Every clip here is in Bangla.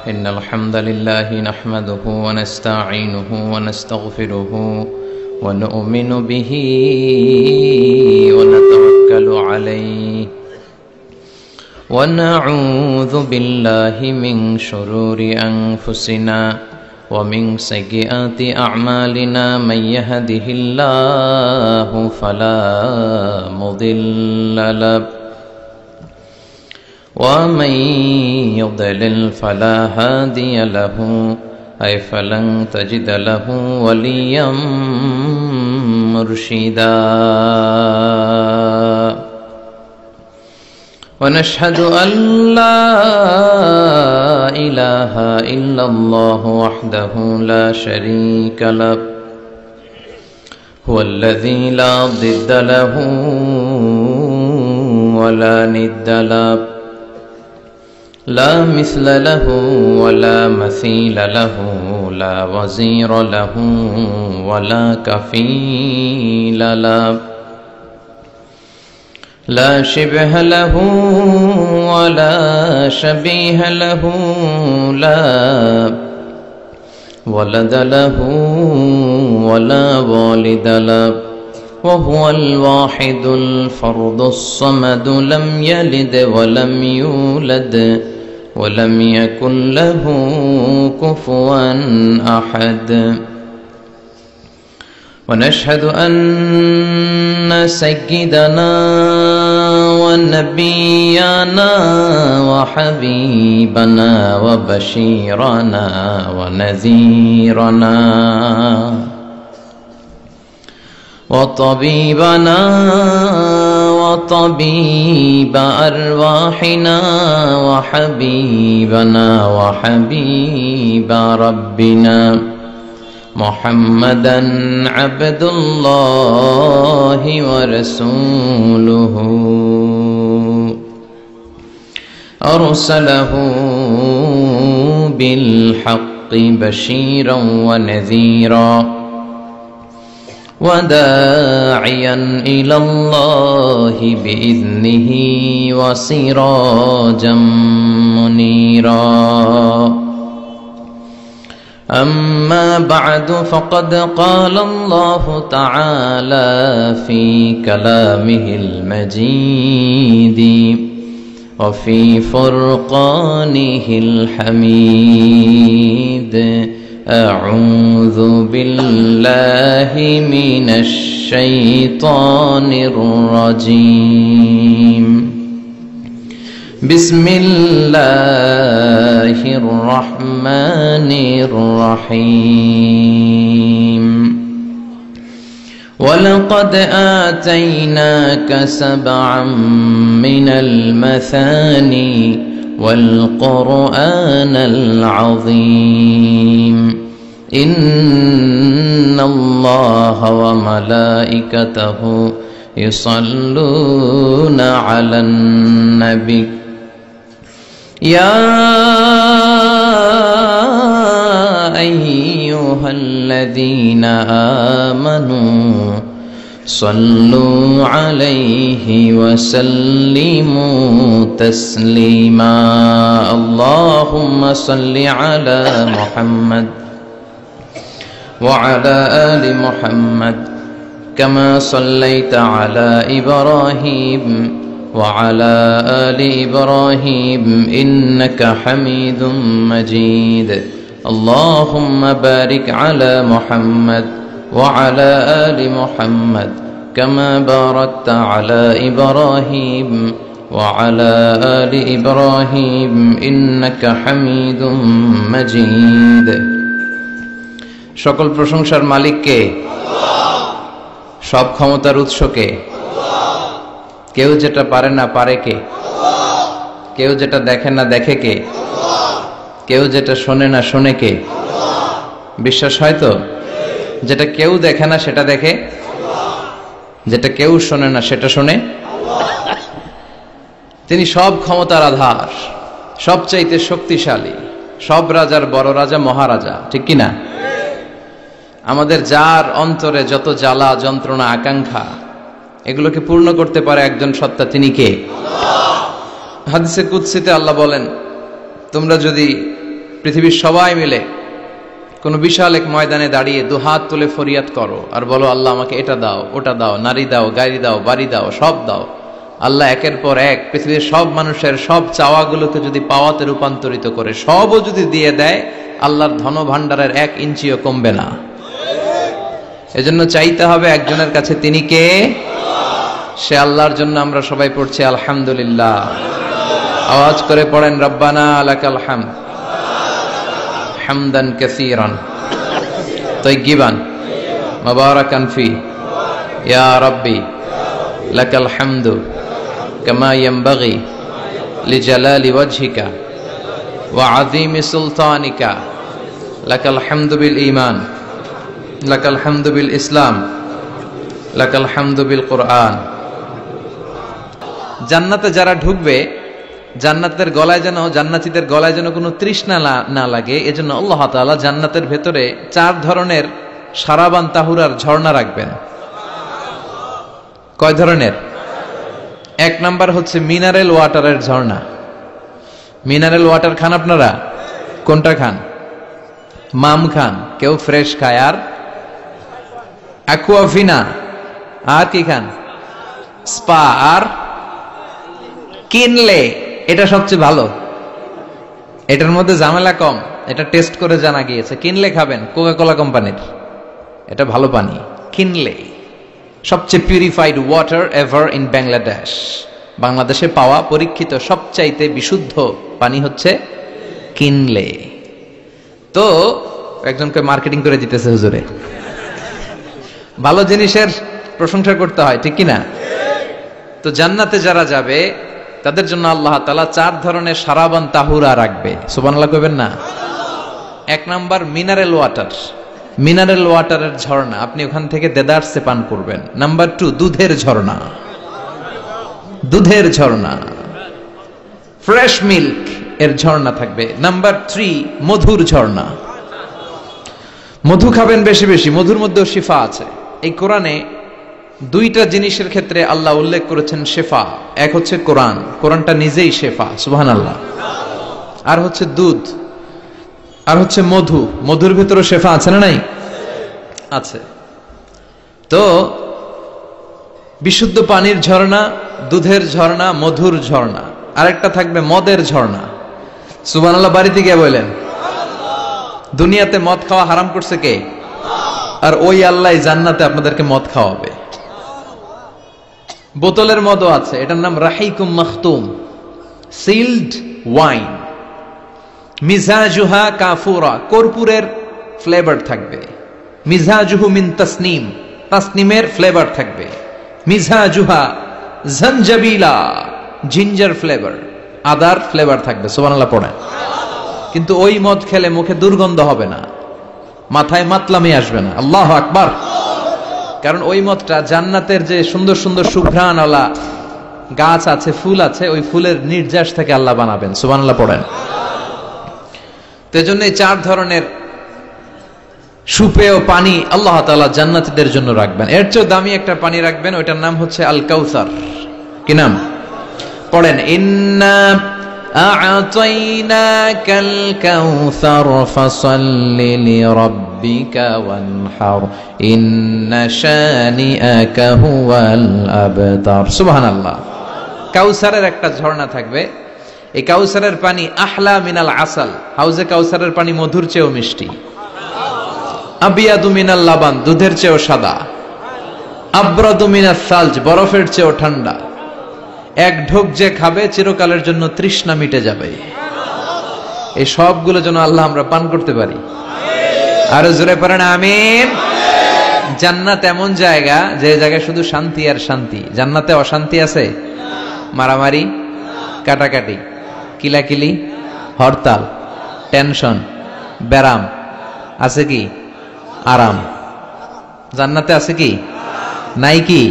إن الحمد لله نحمده ونستعينه ونستغفره ونؤمن به ونتوكل عليه ونعوذ بالله من شرور أنفسنا ومن سيئات أعمالنا من يهده الله فلا مضل له ومن يضلل فلا هادي له أي فلن تجد له وليا مرشدا ونشهد أن لا إله إلا الله وحده لا شريك له هو الذي لا ضد له ولا ند له لا مثل له ولا مثيل له لا وزير له ولا كفيل له لا شبه له ولا شبيه له لا ولد له ولا والد له وهو الواحد الفرد الصمد لم يلد ولم يولد ولم يكن له كفوا أحد ونشهد أن سيدنا ونبينا وحبيبنا وبشيرنا ونذيرنا وطبيبنا وطبيب أرواحنا وحبيبنا وحبيب ربنا محمدا عبد الله ورسوله أرسله بالحق بشيرا ونذيرا وداعيا إلى الله بإذنه وسراجا منيرا أما بعد فقد قال الله تعالى في كلامه المجيد وفي فرقانه الحميد أعوذ بالله من الشيطان الرجيم بسم الله الرحمن الرحيم ولقد آتيناك سبعا من المثاني والقرآن العظيم إن الله وملائكته يصلون على النبي يا أيها الذين آمنوا صلوا عليه وسلموا تسليما اللهم صل على محمد وعلى آل محمد كما صليت على إبراهيم وعلى آل إبراهيم إنك حميد مجيد اللهم بارك على محمد وعلى آل محمد كما باركت على إبراهيم وعلى آل إبراهيم إنك حميد مجيد সকল প্রশংসার মালিক কে? সব ক্ষমতার উৎস কে? কেউ যেটা পারে না পারে কে? কেউ যেটা দেখে না দেখে কে? কেউ যেটা শোনে না শোনে কে? বিশ্বাস হয় তো? যেটা কেউ দেখে না সেটা দেখে, যেটা কেউ শোনে না সেটা শোনে। তিনি সব ক্ষমতার আধার, সবচাইতে শক্তিশালী, সব রাজার বড় রাজা, মহারাজা, ঠিক কিনা? আমাদের যার অন্তরে যত জ্বালা যন্ত্রণা আকাঙ্ক্ষা এগুলোকে পূর্ণ করতে পারে একজন সত্তা, তিনি কে? হাদিসে কুদসিতে আল্লাহ বলেন, তোমরা যদি পৃথিবীর সবাই মিলে কোন বিশাল এক ময়দানে দাঁড়িয়ে দুহাত তুলে ফরিয়াদ করো আর বলো, আল্লাহ আমাকে এটা দাও, ওটা দাও, নারী দাও, গাড়ি দাও, বাড়ি দাও, সব দাও। আল্লাহ একের পর এক পৃথিবীর সব মানুষের সব চাওয়াগুলোকে যদি পাওয়াতে রূপান্তরিত করে সবও যদি দিয়ে দেয়, আল্লাহর ধন ভাণ্ডারের 1 ইঞ্চিও কমবে না। এজন্য চাইতে হবে একজনের কাছে, তিনি কে? সে আল্লাহর জন্য আমরা সবাই পড়ছি আলহামদুলিল্লাহ। আওয়াজ করে পড়েন, রব্বানা লাকাল হামদ হামদান কাসীরান তাইয়িবান মুবারাকান ফি ইয়া রাব্বি লাকাল হামদু কামা ইয়ানবাগি লিজালালি ওয়াজহিকা ওয়া আযীমি সুলতানিকা লাকাল হামদু বিল ঈমান লাকাল হামদু বিল ইসলাম লাকাল হামদু বিল কুরআন। জান্নাতে যারা ঢুকবে, জান্নাতের গলায় যেন, জান্নাতীদের গলায় যেন কোনো তৃষ্ণা না লাগে, এজন্য আল্লাহ তাআলা জান্নাতের ভেতরে 4 ধরনের সারাবান তাহুরার ঝর্ণা রাখবেন। কয় ধরনের? 1 নাম্বার হচ্ছে মিনারেল ওয়াটারের ঝর্ণা। মিনারেল ওয়াটার খান আপনারা? কোনটা খান? মাম খান, কেউ ফ্রেশ খায়, আর অ্যাকুয়াফিনা, আর কি খান? স্পা, আর কিনলে। এটা সবচেয়ে ভালো, এটার মধ্যে ঝামেলা কম, এটা টেস্ট করে জানা গিয়েছে। কিনলে খাবেন, কোকা-কোলা কোম্পানির, এটা ভালো পানি। কিনলে সবচেয়ে purified water ever in Bangladesh. বাংলাদেশে পাওয়া পরীক্ষিত সবচাইতে বিশুদ্ধ পানি হচ্ছে কিনলে। তো একজনকে মার্কেটিং করে দিতেছে হুজুরে। ভালো জিনিসের প্রশংসা করতে হয়, ঠিক কিনা? তো জান্নাতে যারা যাবে তাদের জন্য আল্লাহ তাআলা 4 ধরনের সারাবান তাহুরা রাখবে। সুবহানাল্লাহ কইবেন না? 1 নাম্বার মিনারেল ওয়াটার, মিনারেল ওয়াটারের ঝর্ণা, আপনি ওখান থেকে দেদারসে পান করবেন। নাম্বার 2 দুধের ঝর্ণা, দুধের ঝর্ণা, ফ্রেশ মিল্ক এর ঝর্ণা থাকবে। নাম্বার 3 মধুর ঝর্ণা, মধু খাবেন বেশি বেশি, মধুর মধ্যেও শিফা আছে। এই কোরআনে 2টা জিনিসের ক্ষেত্রে আল্লাহ উল্লেখ করেছেন শেফা। এক হচ্ছে কোরআন, কোরআনটা নিজেই শেফা, সুবহানাল্লাহ। আর হচ্ছে দুধ, আর হচ্ছে মধু, মধুর ভিতরে শেফা আছে না নাই? আছে। তো বিশুদ্ধ পানির ঝর্ণা, দুধের ঝর্ণা, মধুর ঝর্ণা, আরেকটা থাকবে মদের ঝর্ণা। সুবহানাল্লাহ বাড়িতে গিয়ে বলেন। দুনিয়াতে মদ খাওয়া হারাম করছে কে? আর ওই আল্লাহ জান্নাতে আপনাদেরকে মদ খাওয়াবে। বোতলের মদও আছে, এটার নাম রাহিকুম মাখতুম, সিলড ওয়াইন। মিজাজুহা কাফুরা, কর্পূরের ফ্লেভার থাকবে। মিজাজুহু মিন তাসনিম, তাসনিমের ফ্লেভার থাকবে। মিজাজুহা জানজাবিলা, জিঞ্জার ফ্লেভার, আদার ফ্লেভার থাকবে। সুবহানাল্লাহ পড়েন। কিন্তু ওই মদ খেলে মুখে দুর্গন্ধ হবে না, মাথায় মাতলামি আসবে না। আল্লাহু আকবার। কারণ ওই মদটা জান্নাতের যে সুন্দর সুন্দর সুঘ্রাণওয়ালা গাছ আছে, ফুল আছে, ওই ফুলের নির্যাস থেকে আল্লাহ বানাবেন। সুবহানাল্লাহ পড়েন। তো এজন্য এই 4 ধরনের সুপেয় পানি আল্লাহ তাআলা জান্নাতীদের জন্য রাখবেন। এর চেয়ে দামি একটা পানি রাখবেন, ওইটার নাম হচ্ছে আল কাউসার। কি নাম? পড়েন, ইন্না আ'তাইনাকাল কাউসার ফাসাল্লি লিরাব্বিকা ওয়ানহার ইন্না শানিআকা হুয়াল আবতার। সুবহানাল্লাহ। কাউসারের একটা ঝর্ণা থাকবে। এই কাউসারের পানি আহলা মিনাল আসাল, হাউজে কাউসারের পানি মধুর চেয়েও মিষ্টি। আবিয়াদু মিনাল লাবান, দুধের চেয়েও সাদা। আবরাদু মিনাস সালজ, বরফের চেয়েও ঠান্ডা। এক ঢোক যে খাবে চিরকালের জন্য তৃষ্ণা মিটে যাবে। এই সবগুলো যেন আল্লাহ আমরা পান করতে পারি। আরো জোরে পড়েন আমিন। জান্নাত এমন জায়গা, যে জায়গায় শুধু শান্তি আর শান্তি। জান্নাতে অশান্তি আছে? মারামারি, কাটাকাটি, কিলাকিলি, হরতাল, টেনশন, ব্যারাম আছে কি? আরাম। জান্নাতে আছে কি? নাই কি?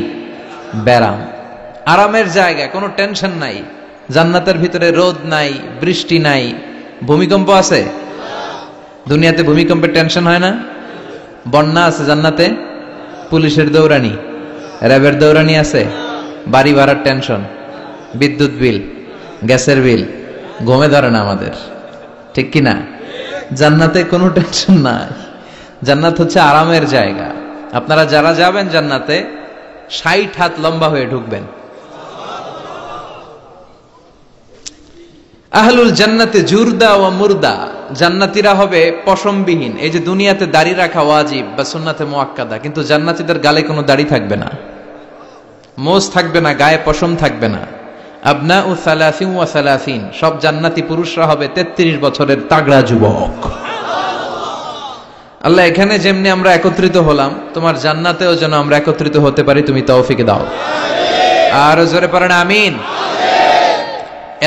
ব্যারাম। আরামের জায়গা, কোনো টেনশন নাই। জান্নাতের ভিতরে রোদ নাই, বৃষ্টি নাই, ভূমিকম্প আছে? দুনিয়াতে ভূমিকম্পের টেনশন হয় না? বন্যা আছে জান্নাতে? পুলিশের দৌড়ানি, র্যাবের দৌড়ানি আছে? বাড়ি ভাড়ার টেনশন, বিদ্যুৎ বিল, গ্যাসের বিল, ঘুমে ধরে না আমাদের, ঠিক কিনা? জান্নাতে কোনো টেনশন নাই। জান্নাত হচ্ছে আরামের জায়গা। আপনারা যারা যাবেন জান্নাতে 60 হাত লম্বা হয়ে ঢুকবেন। আহলুল জান্নাতে জুরদা ওয়া মুরদা, জান্নাতীরা হবে পশমবিহীন। এই যে দুনিয়াতে দাড়ি রাখা ওয়াজিব বা সুন্নাতে মুআক্কাদা, কিন্তু জান্নাতীদের গালে কোনো দাড়ি থাকবে না, মোজ থাকবে না, গায়ে পশম থাকবে না। আবনাউ 30 ওয়া 30, সব জান্নাতি পুরুষরা হবে 33 বছরের তাগড়া যুবক। আল্লাহ, এখানে যেমনি আমরা একত্রিত হলাম, তোমার জান্নাতেও যেন আমরা একত্রিত হতে পারি, তুমি তৌফিক দাও। আর জোরে পড়েন আমিন।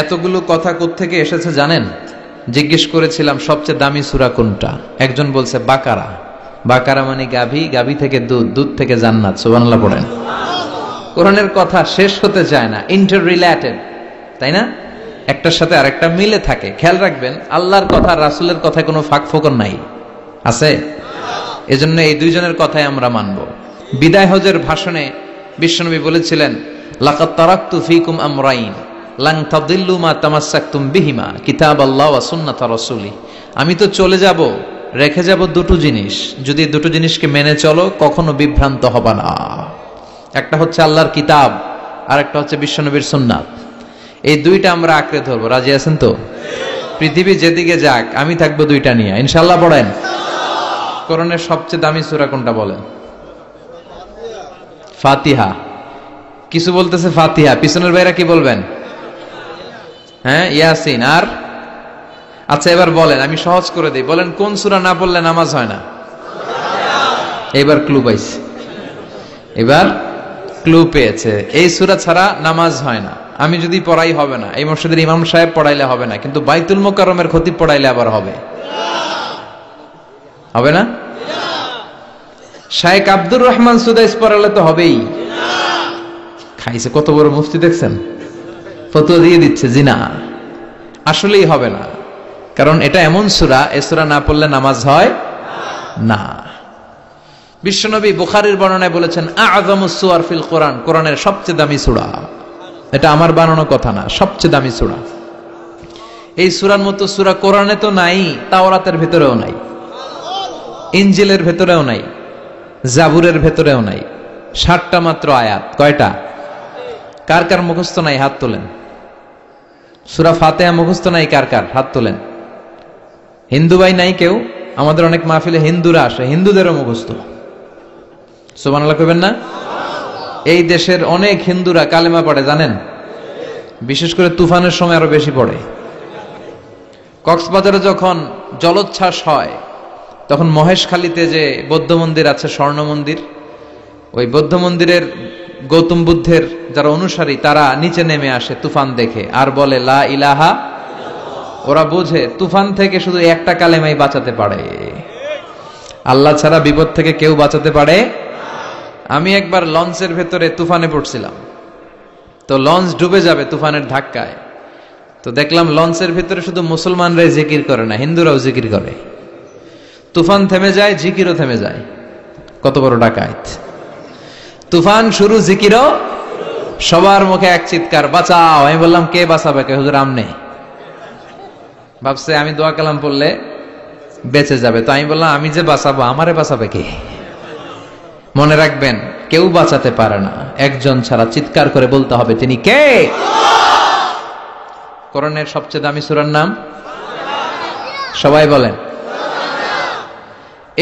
এতগুলো কথা কোত্থেকে এসেছে জানেন? জিজ্ঞেস করেছিলাম সবচেয়ে দামি সূরা কোনটা? একজন বলছে বাকারা। বাকারা মানে গাভী, গাভী থেকে দুধ, দুধ থেকে জান্নাত। সুবহানাল্লাহ পড়েন। কোরআনের কথা শেষ হতে চায় না, ইন্টার রিলেটেড, তাই না? একটার সাথে আরেকটা মিলে থাকে। খেয়াল রাখবেন, আল্লাহর কথা রাসূলের কথায় কোনো ফাঁক ফোকর নাই, আছে? এজন্য এই দুইজনের কথাই আমরা মানব। বিদায় হজের ভাষণে বিশ্বনবী বলেছিলেন, লাকাদ তারাকতু ফীকুম আমরাইন লান তাদিল্লু মা তামাসসাকতুম বিহিমা কিতাবাল্লাহ ওয়া সুন্নাত রাসূলি। আমি তো চলে যাব, রেখে যাব দুটো জিনিস, যদি দুটো জিনিসকে মেনে চলো কখনো বিভ্রান্ত হবে না। একটা হচ্ছে আল্লাহর কিতাব, আর একটা হচ্ছে বিশ্বনবীর সুন্নাত। এই দুইটা আমরা আঁকড়ে ধরবো। রাজি আছেন তো? পৃথিবী যেদিকে যাক আমি থাকবো দুইটা নিয়ে, ইনশাআল্লাহ। পড়েন। কোরআনের সবচেয়ে দামি সূরা কোনটা বলেন? ফাতিহা। কিছু বলতেছে ফাতিহা, পিছনের ভাইরা কি বলবেন? হ্যাঁ, ইয়াসিন। আর আচ্ছা, এবার বলেন, আমি সহজ করে দিই, বলেন কোন সূরা না পড়লে নামাজ হয় না? এবার ক্লু পাইছে, এবার ক্লু পেয়েছে। এই সূরা ছাড়া নামাজ হয় না। আমি যদি পড়াই হবে না, এই মসজিদের ইমাম সাহেব পড়াইলে হবে না, কিন্তু বাইতুল মুকাররমের খতিব পড়াইলে আবার হবে। হবে না? শাইখ আব্দুর রহমান সুদাইস পড়ালে তো হবেই। খাইছে কত বড় মুফতি দেখছেন, ফতোয়া দিয়ে দিচ্ছে জি না, আসলেই হবে না। কারণ এটা এমন সূরা, এই সূরা না পড়লে নামাজ হয় না। বিশ্বনবী বুখারীর বর্ণনায় বলেছেন, আ'যামুস সুওয়ার ফিল কোরআন, কোরআনের সবচেয়ে দামি সূরা। এটা আমার বানানো কথা না, সবচেয়ে দামি সূরা। এই সূরার মতো সূরা কোরআনে তো নাই, তাওরাতের ভেতরেও নাই, ইনজিলের ভেতরেও নাই, জাবুরের ভেতরেও নাই। 60টা মাত্র আয়াত। কয়টা? কার কার মুখস্থ নাই হাত তোলেন। সূরা ফাতিহা মুখস্থ নাই কার কার? হাত তোলেন। হিন্দু ভাই নাই কেউ? আমাদের অনেক মাহফিলে হিন্দুরা আসে, হিন্দুদেরও মুখস্থ। সুবহানাল্লাহ কইবেন না? এই দেশের অনেক হিন্দুরা কালেমা পড়ে জানেন, বিশেষ করে তুফানের সময় আরো বেশি পড়ে। কক্সবাজারে যখন জলোচ্ছ্বাস হয়, তখন মহেশখালীতে যে বৌদ্ধ মন্দির আছে, স্বর্ণ মন্দির, ওই বৌদ্ধ মন্দিরের গৌতম বুদ্ধের যারা অনুসারী তারা নিচে নেমে আসে তুফান দেখে, আর বলে লা ইলাহা। ওরা বোঝে তুফান থেকে শুধু একটা কালেমাই বাঁচাতে পারে, আল্লাহ ছাড়া বিপদ থেকে কেউ বাঁচাতে পারে। আমি একবার লঞ্চের ভেতরে তুফানে পড়ছিলাম, তো লঞ্চ ডুবে যাবে তুফানের ধাক্কায়। তো দেখলাম লঞ্চের ভেতরে শুধু মুসলমানরাই জিকির করে না, হিন্দুরাও জিকির করে। তুফান থেমে যায়, জিকিরও থেমে যায়। কত বড় ডাকাত! তুফান শুরু, জিকিরও। সবার মুখে এক চিৎকার, বাঁচাও। আমি বললাম কে বাঁচাবে? কে? হুজুর আমনে। ভাবছে আমি দোয়া কালাম পড়লে বেঁচে যাবে, তো আমি বললাম আমি যে বাঁচাবো, আমারে বাঁচাবে কে? মনে রাখবেন, কেউ বাঁচাতে পারে না, একজন ছাড়া। চিৎকার করে বলতে হবে তিনি কে। কোরআনের সবচেয়ে দামি সূরার নাম সবাই বলেন।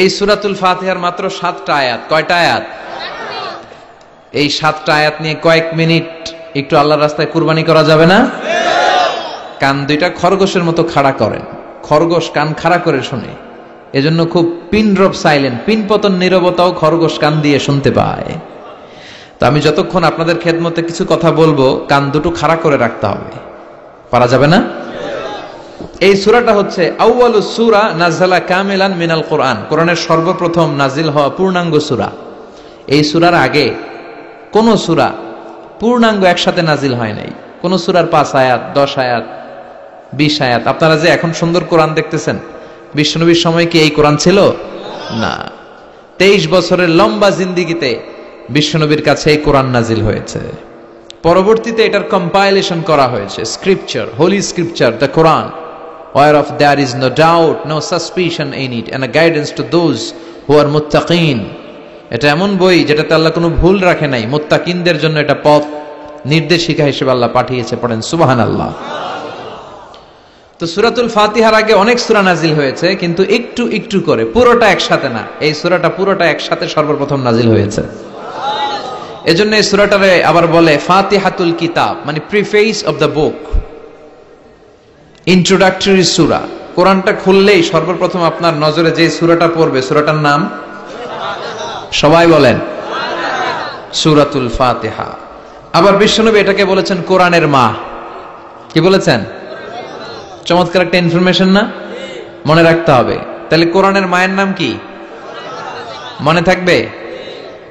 এই সূরাতুল ফাতিহার মাত্র 7টা আয়াত। কয়টা আয়াত? এই 7টা আয়াত নিয়ে কয়েক মিনিট একটু আল্লাহর রাস্তায় কুরবানি করা যাবে না? কান দুইটা খরগোশের মতো খাড়া করেন। খরগোশ কান খাড়া করে শুনে, এজন্য খুব পিন ড্রপ সাইলেন্ট, পিন পতন নীরবতাও খরগোশ কান দিয়ে শুনতে পায়। তো আমি যতক্ষণ আপনাদের খেদমতে কিছু কথা বলবো, কান দুটো খাড়া করে রাখতে হবে। পারা যাবে না? এই সূরাটা হচ্ছে আউয়ালুস সূরা নাযালা কামিলান মিনাল কোরআন, কোরআনের সর্বপ্রথম নাজিল হওয়া পূর্ণাঙ্গ সূরা। এই সূরার আগে কোন সূরা পূর্ণাঙ্গ একসাথে নাজিল হয় নাই। কোন সূরার 5 আয়াত, 10 আয়াত, 20 আয়াত। আপনারা যে এখন সুন্দর কোরআন দেখতেছেন, বিশ্বনবীর সময় কি এই কোরআন ছিল? না। 23 বছরের লম্বা জিন্দেগিতে বিশ্বনবীর কাছে এই কোরআন নাজিল হয়েছে। পরবর্তীতে এটার কম্পাইলেশন করা হয়েছে, scripture, holy scripture, the Quran. whereof there is no doubt, no suspicion in it, and a guidance to those who are muttaqin. এটা এমন বই যেটাতে আল্লাহ কোনো ভুল রাখে নাই, মুত্তাকিনদের জন্য এটা পথ নির্দেশিকা হিসেবে আল্লাহ পাঠিয়েছে। পড়েন সুবহানাল্লাহ। তো সূরাতুল ফাতিহার আগে অনেক সূরা নাজিল হয়েছে, কিন্তু একটু একটু করে, পুরোটা একসাথে না। এই সূরাটা পুরোটা একসাথে সর্বপ্রথম নাজিল হয়েছে। এজন্য এই সূরাটারে আবার বলে ফাতিহাতুল কিতাব, মানে preface of the book, introductory সূরা। কোরআনটা খুললেই সর্বপ্রথম আপনার নজরে যে সূরাটা পড়বে, সূরাটার নাম সবাই বলেন সূরাতুল ফাতিহা। আবার বিশ্বনবী এটাকে বলেছেন কোরআনের মা। কি বলেছেন? চমৎকার একটা ইনফরমেশন না? মনে রাখতে হবে। তাহলে কোরআনের মায়ের নাম কি? মনে থাকবে?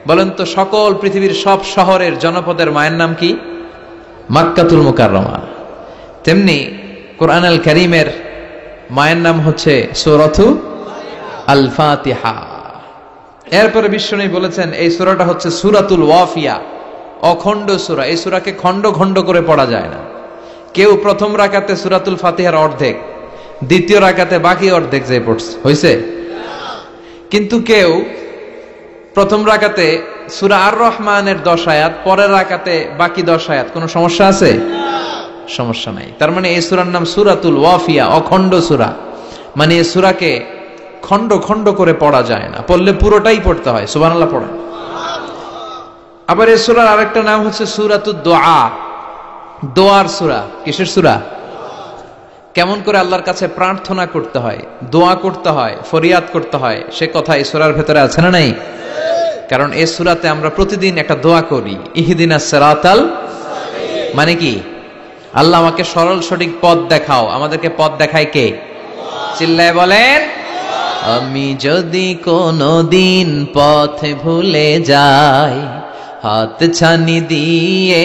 বলেন তো, সকল পৃথিবীর সব শহরের জনপদের মায়ের নাম কি? মাক্কাতুল মুকাররমা। তেমনি কোরআন আল কারীমের মায়ের নাম হচ্ছে সূরাতু আল ফাতিহা। এরপরে বিশ্বনবী বলেছেন এই সূরাটা হচ্ছে সূরাতুল ওয়াফিয়া, অখণ্ড সূরা। এই সূরাকে খণ্ড খণ্ড করে পড়া যায় না। কেউ প্রথম রাকাতে সূরাতুল ফাতিহার অর্ধেক, দ্বিতীয় রাকাতে বাকি অর্ধেক যে পড়ছে হইছে, কিন্তু কেউ প্রথম রাকাতে সূরা আর রহমানের 10 আয়াত, পরের রাকাতে বাকি 10 আয়াত। কোনো সমস্যা আছে? সমস্যা নাই। তার মানে এই সূরার নাম সূরাতুল ওয়াফিয়া, অখণ্ড সূরা। মানে এই সূরাকে খণ্ড খণ্ড করে পড়া যায় না, পড়লে পুরোটাই পড়তে হয়। সুবহানাল্লাহ পড়েন। আবার এই সূরার আরেকটা নাম হচ্ছে সূরাতুদ দুআ, দোয়ার সূরা। কিসের সূরা? কেমন করে আল্লাহর কাছে প্রার্থনা করতে হয়, দোয়া করতে হয়, ফরিয়াদ করতে হয়, সে কথা এই সূরার ভেতরে আছে না নাই? কারণ এই সূরাতে আমরা প্রতিদিন একটা দোয়া করি, ইহদিনাস সিরাতাল, মানে কি? আল্লাহ আমাকে সরল সঠিক পথ দেখাও। আমাদেরকে পথ দেখায় কে? চিল্লায় বলেন। আমি যদি কোনো দিন পথ ভুলে যাই, হাত ছানি দিয়ে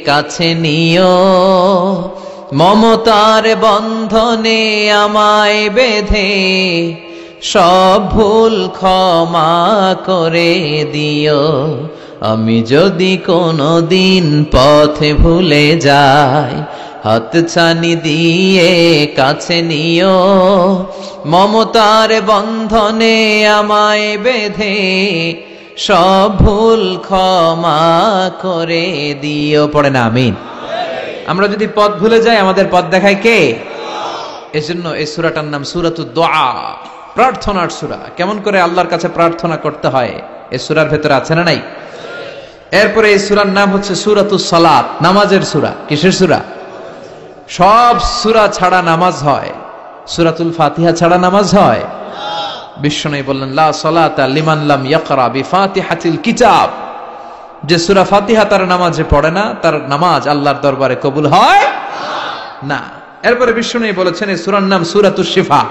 কাছে নিও, মমতার বন্ধনে আমায় বেঁধে সব ভুল ক্ষমা করে দিও। আমি যদি কোনো দিন পথে ভুলে যাই, হাত ছানি দিয়ে কাছে নিও, মমতার বন্ধনে আমায় বেঁধে সব ভুল ক্ষমা করে দিও। পড়ে না আমিন। আমরা যদি পথ ভুলে যাই, আমাদের পথ দেখায় কে? এজন্য এই সূরাটার নাম সূরাতুদ দুআ, প্রার্থনার সূরা। কেমন করে আল্লাহর কাছে প্রার্থনা করতে হয় এই সূরার ভেতরে আছে না নাই? এরপরে এই সূরার নাম হচ্ছে সূরাতুস সালাত, নামাজের সূরা। কিসের সূরা? সব সূরা ছাড়া নামাজ হয়, সূরাতুল ফাতিহা ছাড়া নামাজ হয়? বিশ্বনবী বললেন লা সালাতা লিমান লাম ইয়াকরা বিফাতিহাতিল কিতাব। যে সূরা ফাতিহা তার নামাজে পড়ে না, তার নামাজ আল্লাহর দরবারে কবুল হয় না। এরপরে বিশ্বনবী বলেছেন এই সূরার নাম সূরাতুশ শিফা।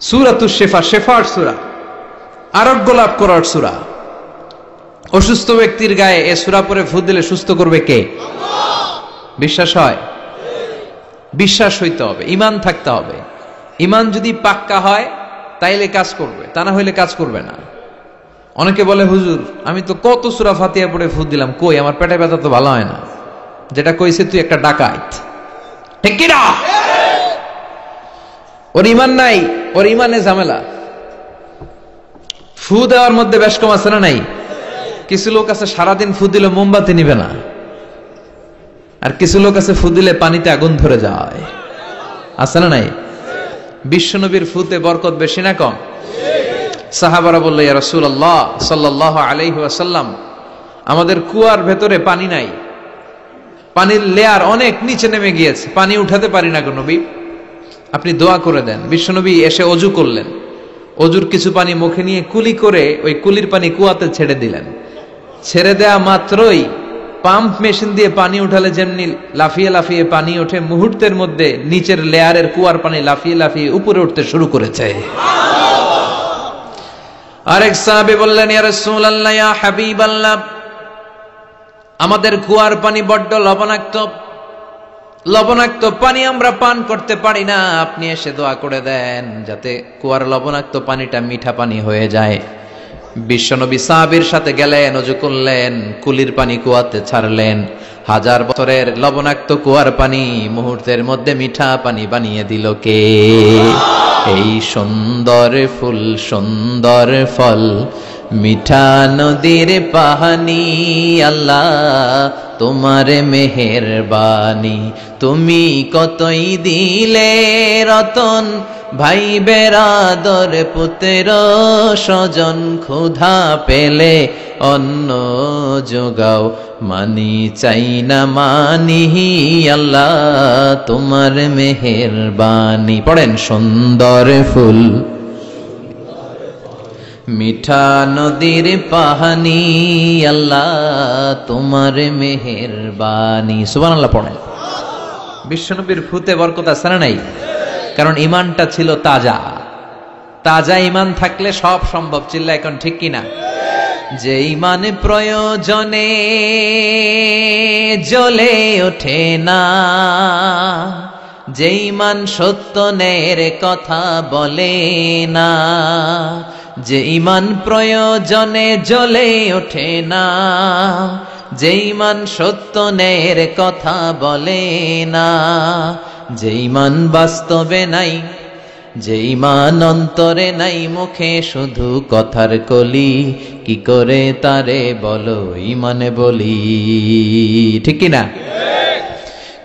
সূরাতুশ শিফা, শিফার সূরা, আরোগ্য লাভ করার সূরা। অসুস্থ ব্যক্তির গায়ে এই সূরা পড়ে ফু দিলে সুস্থ করবে কে? আল্লাহ। বিশ্বাস হয়? বিশ্বাস হইতে হবে, ঈমান থাকতে হবে। ঈমান যদি পাক্কা হয় তাইলে কাজ করবে, তা না হইলে কাজ করবে না। অনেকে বলে হুজুর আমি তো কত সূরা ফাতিহা পড়ে ফু দিলাম, কই আমার পেটে ব্যথা তো ভালো হয় না। যেটা কইছে তুই একটা ডাকাত, ঠিক কি না? ওর ঈমান নাই, ওর ঈমানে ঝামেলা। ফু দেওয়ার মধ্যে বেশ কম আছে না নাই? কিছু লোক আছে সারাদিন ফু দিলে মোমবাতি নিবে না, আর কিছু লোক আছে ফু দিলে পানিতে আগুন ধরে যায়, আছে না নাই? বিশ্বনবীর ফুতে বরকত বেশি না কম? সাহাবারা বলল ইয়া রাসূলুল্লাহ সাল্লাল্লাহু আলাইহি ওয়াসাল্লাম, আমাদের কুয়ার ভেতরে পানি নাই, পানির লেয়ার অনেক নিচে নেমে গিয়েছে, পানি উঠাতে পারি না গো নবী, আপনি দোয়া করে দেন। বিশ্বনবী এসে অজু করলেন, অজুর কিছু পানি মুখে নিয়ে কুলি করে ওই কুলির পানি কুয়াতে ছেড়ে দিলেন। ছেড়ে দেয়া মাত্রই পাম্প মেশিন দিয়ে পানি উঠালে যেমনি লাফিয়ে লাফিয়ে পানি ওঠে, মুহূর্তের মধ্যে নিচের লেয়ারের কুয়ার পানি লাফিয়ে লাফিয়ে উপরে উঠতে শুরু করেছে। আরেক সাহাবী বললেন ইয়া রাসূলুল্লাহ ইয়া হাবিবাল্লাহ, আমাদের কুয়ার পানি বড্ড লবণাক্ত, লবণাক্ত পানি আমরা পান করতে পারি না, আপনি এসে দোয়া করে দেন যাতে কুয়ার লবণাক্ত পানিটা মিঠা পানি হয়ে যায়। বিশ্বনবী সাহাবীর সাথে গেলেন, ওযু করলেন, কুলির পানি কুয়াতে ছাড়লেন। 1000 বছরের লবণাক্ত কুয়ার পানি মুহূর্তের মধ্যে মিঠা পানি বানিয়ে দিল কে? এই সুন্দর ফুল, সুন্দর ফল, মিঠা নদীর পানি, আল্লাহ তোমার মেহেরবানি। তুমি কতই দিলে রতন, ভাই বেরাদর পুত্র স্বজন, ক্ষুধা পেলে অন্ন যোগাও, মানি চাই না মানি, আল্লাহ তোমার মেহেরবানি। পড়েন, সুন্দর ফুল, মিঠা নদীর পানি, আল্লাহ তোমার মেহেরবানি। সুবহানাল্লাহ পড়েন। বিশ্বনবীর ফুতে বরকত আছে না নাই? কারণ ইমানটা ছিল তাজা। তাজা ইমান থাকলে সব সম্ভব। চিল্লা এখন ঠিক কিনা? যে ইমান প্রয়োজনে জ্বলে ওঠে না, যে ইমান সত্য ন্যায়ের কথা বলে না, যে ইমান প্রয়োজনে জ্বলে ওঠে না, যে ইমান সত্য ন্যায়ের কথা বলে না, যে ইমান বাস্তবে নাই, যে ইমান অন্তরে নাই, মুখে শুধু কথার কলি, কি করে তারে বলো ইমানে বলি? ঠিক কিনা?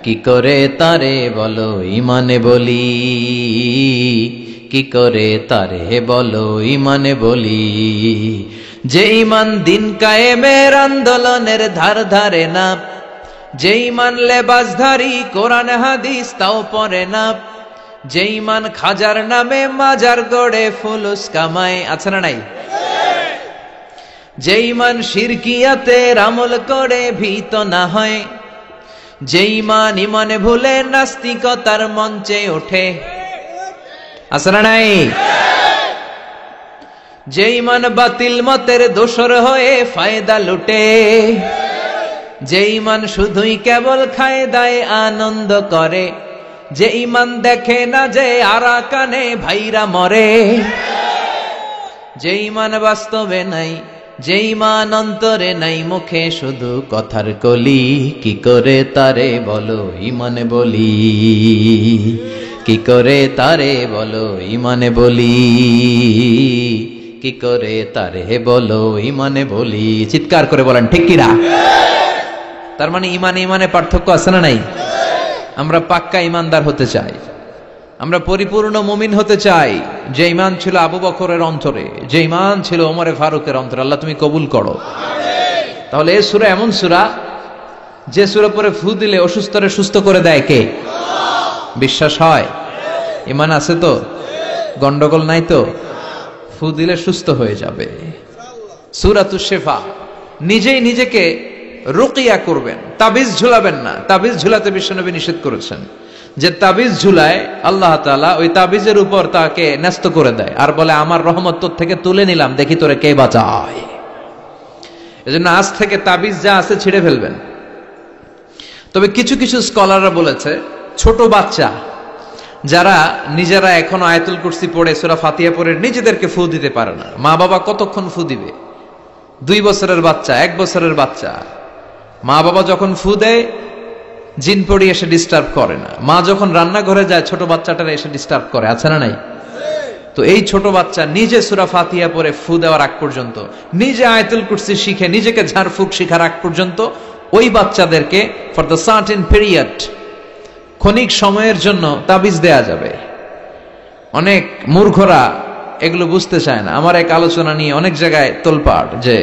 কি করে তারে বলো ইমানে বলি? কি করে তারে বলো ইমানে বলি? যে ইমান দিন কায়েমের আন্দোলনের ধার ধারে না, যে ইমান লেবাসধারী কোরআন হাদিস তাও পড়ে না, যে ইমান খাজার নামে মাজার গড়ে ফুলুস কামায়, আছে না নাই? যে ইমান শিরকিয়াতের আমল করে ভীত না হয়, যে ইমান ইমানে ভুলে নাস্তিকতার মঞ্চে ওঠে, আছে না নাই? যে ইমান বাতিল মতের দোসর হয়ে ফায়দা লুটে, যে ইমান শুধুই কেবল খায় দায় আনন্দ করে, যে ইমান দেখে না যে আরাকানে ভাইরা মরে, যে ইমান বাস্তবে নাই, যে ইমান অন্তরে নাই, মুখে শুধু কথার কলি, কি করে তারে বলো ইমানে বলি? কি করে তারে বলো ইমানে বলি? কি করে তারে বলো ইমানে বলি? চিৎকার করে বলেন ঠিক কিনা? তার মানে ইমানে ইমানে পার্থক্য আছে না নাই? আমরা পাক্কা ইমানদার হতে চাই, আমরা পরিপূর্ণ মুমিন হতে চাই। যে ইমান ছিল আবু বকরের অন্তরে, যে ইমান ছিল ওমরে ফারুকের অন্তরে, আল্লাহ তুমি কবুল করো। তাহলে এই সূরা এমন সূরা যে সূরা পরে ফু দিলে অসুস্থরে সুস্থ করে দেয় কে? বিশ্বাস হয়? ইমান আছে তো? গন্ডগোল নাই তো? ফু দিলে সুস্থ হয়ে যাবে। সূরাতুশ শিফা। নিজেই নিজেকে রুকিয়া করবেন, তাবিজ ঝুলাবেন না। তাবিজ ঝুলাতে বিশ্বনবী নিষেধ করেছেন। যে তাবিজ ঝুলায় আল্লাহ তাআলা ওই তাবিজের উপর তাকে ন্যস্ত করে দেয় আর বলে আমার রহমত তোর থেকে তুলে নিলাম, দেখি তোরে কে বাঁচায়। এজন্য আজ থেকে তাবিজ যা আছে ছিঁড়ে ফেলবেন। তবে কিছু কিছু স্কলাররা বলেছে ছোট বাচ্চা যারা নিজেরা এখনো আয়াতুল কুরসি পড়ে সূরা ফাতিহা পড়ে নিজেদেরকে ফু দিতে পারে না, মা বাবা কতক্ষণ ফু দিবে? 2 বছরের বাচ্চা, 1 বছরের বাচ্চা, মা বাবা যখন ফু দেয় জিন পড়ি এসে ডিস্টার্ব করে না। মা যখন রান্নাঘরে যায় ছোট বাচ্চাটারা এসে ডিস্টার্ব করে, আছে না নাই? তো এই ছোট বাচ্চা নিজে সূরা ফাতিহা পড়ে ফু দেওয়ার আগ পর্যন্ত, নিজে আয়াতুল কুরসি শিখে নিজেকে ঝাড়ফুঁক শিখার আগ পর্যন্ত ওই বাচ্চাদেরকে ফর দ্য সার্টেন পিরিয়ড, ক্ষণিক সময়ের জন্য তাবিজ দেয়া যাবে। অনেক মূর্খরা এগুলো বুঝতে চায় না। আমার এক আলোচনা নিয়ে অনেক জায়গায় তোলপাড় যে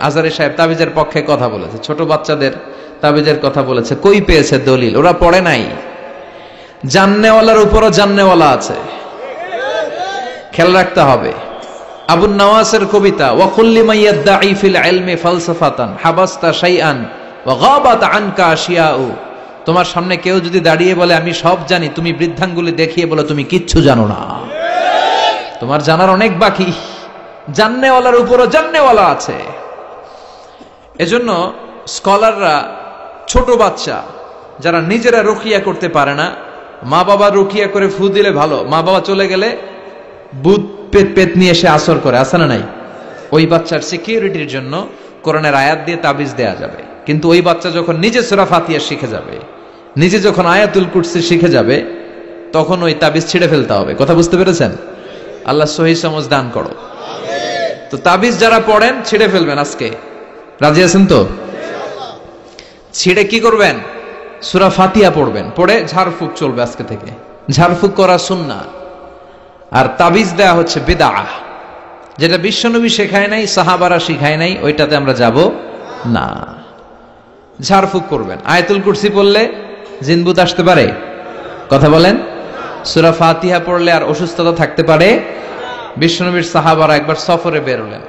আজহারী সাহেব তাবিজের পক্ষে কথা বলেছে, ছোট বাচ্চাদের তাবিজের কথা বলেছে। কই পেয়েছে দলিল? ওরা পড়ে নাই। জান্নেওয়ালার উপরও জান্নেওয়ালা আছে, খেয়াল রাখতে হবে। আবু নওয়াসের কবিতা, ওয়া কুল্লি মান ইয়াদঈ ফিল ইলমি ফালসাফাতান হাবাসতা শাইআন ওয়া গাবাত আনকা আশিয়াউ। তোমার সামনে কেউ যদি দাঁড়িয়ে বলে আমি সব জানি, তুমি বৃদ্ধাঙ্গুলি দেখিয়ে বলো তুমি কিচ্ছু জানো না, তোমার জানার অনেক বাকি। জান্নেওয়ালার উপরও জান্নেওয়ালা আছে। এজন্য স্কলাররা ছোট বাচ্চা যারা নিজেরা রুকিয়া করতে পারে না, মা বাবা রুকিয়া করে ফু দিলে ভালো। মা বাবা চলে গেলে ভূত পেত নিয়ে এসে আসর করে, আছে না নাই? ওই বাচ্চার সিকিউরিটির জন্য কোরআনের আয়াত দিয়ে তাবিজ দেয়া যাবে, কিন্তু ওই বাচ্চা যখন নিজে সূরা ফাতিহা শিখে যাবে, নিজে যখন আয়াতুল কুরসি শিখে যাবে, তখন ওই তাবিজ ছিঁড়ে ফেলতে হবে। কথা বুঝতে পেরেছেন? আল্লাহ সহিহ সমঝ দান করো। তো তাবিজ যারা পড়েন ছিঁড়ে ফেলবেন আজকে, রাজি আছেন তো? ছিঁড়ে কি করবেন? সূরা ফাতিহা পড়বেন, পড়ে ঝাড়ফুঁক চলবে আজকে থেকে। ঝাড়ফুঁক করা সুন্নাহ, আর তাবিজ দেয়া হচ্ছে বিদআহ। যেটা বিশ্বনবী শেখায় নাই, সাহাবারা শিখায় নাই, ওইটাতে আমরা যাব না। ঝাড়ফুঁক করবেন। আয়াতুল কুরসি পড়লে জিনভূত আসতে পারে? কথা বলেন। সূরা ফাতিহা পড়লে আর অসুস্থতা থাকতে পারে? বিশ্বনবীর সাহাবারা একবার সফরে বেরোলেন।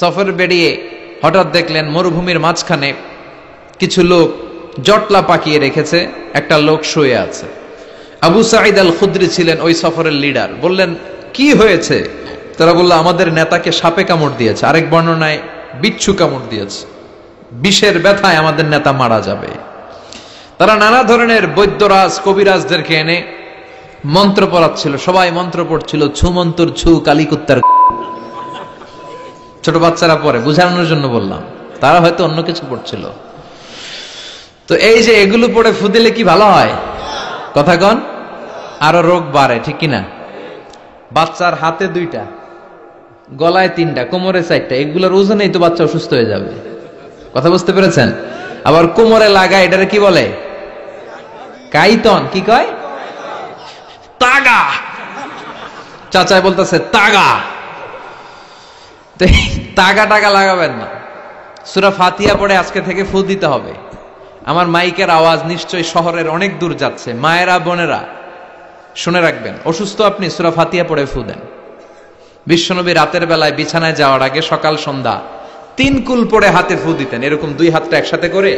সফরে বেরিয়ে হঠাৎ দেখলেন মরুভূমির মাঝখানে কিছু লোক জটলা পাকিয়ে রেখেছে, একটা লোক শুয়ে আছে। আবু সাঈদ আল খুদরি ছিলেন ওই সফরের লিডার। বললেন, কি হয়েছে? তারা বলল, আমাদের নেতাকে সাপে কামড় দিয়েছে, আরেক বর্ণনায় বিচ্ছু কামড় দিয়েছে, বিষের ব্যথায় আমাদের নেতা মারা যাবে। তারা নানা ধরনের বৈদ্যরাজ কবিরাজদেরকে এনে মন্ত্র পড়াচ্ছিল, সবাই মন্ত্র পড়ছিল, ছু মন্তর ছু কালিকুত্তার। ছোট বাচ্চারা পড়ে, বুঝানোর জন্য বললাম, তারা হয়তো অন্য কিছু পড়ছিল। তো এই যে এগুলো পড়ে ফু দিলে কি ভালো হয়? কথা কন, আরো রোগ বাড়ে, ঠিক কিনা? বাচ্চার হাতে 2টা, গলায় 3টা, কোমরে 4টা, এগুলোর ওজনেই তো বাচ্চা অসুস্থ হয়ে যাবে। কথা বুঝতে পেরেছেন? আবার কোমরে লাগায়, এটারে কি বলে? কাইতন। কি কয়? তাগা। চাচাই বলতেছে তাগা। তাগা টাগা লাগাবেন না। সূরা ফাতিহা পড়ে আজকে থেকে ফু দিতে হবে। আমার মাইকের আওয়াজ নিশ্চয়ই শহরের অনেক দূর যাচ্ছে, মায়েরা বোনেরা শুনে রাখবেন, অসুস্থ আপনি সূরা ফাতিহা পড়ে ফু দেন। বিশ্বনবী রাতের বেলায় বিছানায় যাওয়ার আগে সকাল সন্ধ্যা 3 কুল পড়ে হাতে ফু দিতেন, এরকম 2 হাতটা একসাথে করে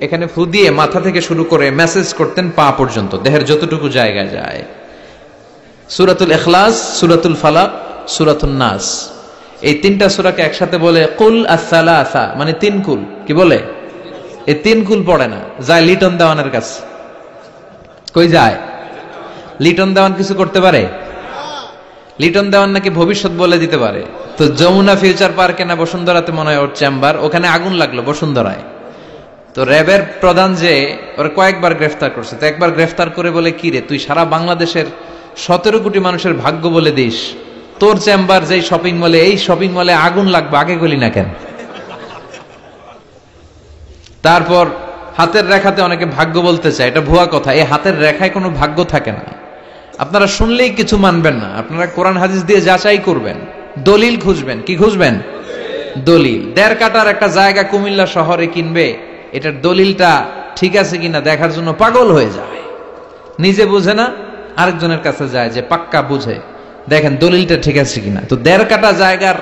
এখানে ফু দিয়ে মাথা থেকে শুরু করে মেসেজ করতেন পা পর্যন্ত, দেহের যতটুকু জায়গায় যায়। সূরাতুল ইখলাস, সূরাতুল ফালাক, সূরাতুন নাস, এই 3টা সূরাকে একসাথে বলে কুল আস-সালাসা, মানে 3 কুল। কি বলে? এই 3 কুল পড়ে না, যায় লিটন দেওয়ানের কাছে। কই যায়? লিটন দেওয়ান কিছু করতে পারে? লিটন দেওয়ান নাকি ভবিষ্যৎ বলে দিতে পারে। তো যমুনা ফিউচার পার্কে না বসুন্ধরাতে মনে হয় ওর চেম্বার, ওখানে আগুন লাগলো বসুন্ধরায়। তো র্যাবের প্রধান যে ওরা কয়েকবার গ্রেফতার করছে, তো একবার গ্রেফতার করে বলে, কি রে তুই সারা বাংলাদেশের 17 কোটি মানুষের ভাগ্য বলে দিস, তোর চেম্বার যেই শপিং মলে, এই শপিং মলে আগুন লাগবে, আগে গলি না কেন? তারপর হাতের রেখাতে অনেকে ভাগ্য বলতে চায়, এটা ভুয়া কথা। এই হাতের রেখায় কোনো ভাগ্য থাকে না। আপনারা শুনলেই কিছু মানবেন না, আপনারা কোরআন হাদিস দিয়ে যাচাই করবেন, দলিল খুঁজবেন। কি খুঁজবেন? দলিল। 1.5 কাঠার একটা জায়গা কুমিল্লা শহরে কিনবে, এটার দলিলটা ঠিক আছে কিনা দেখার জন্য পাগল হয়ে যায়। নিজে বুঝে না, আরেকজনের কাছে যায় যে পাক্কা বুঝে, দেখেন দলিলটা ঠিক আছে কিনা। তো 1.5 কাঠা জায়গার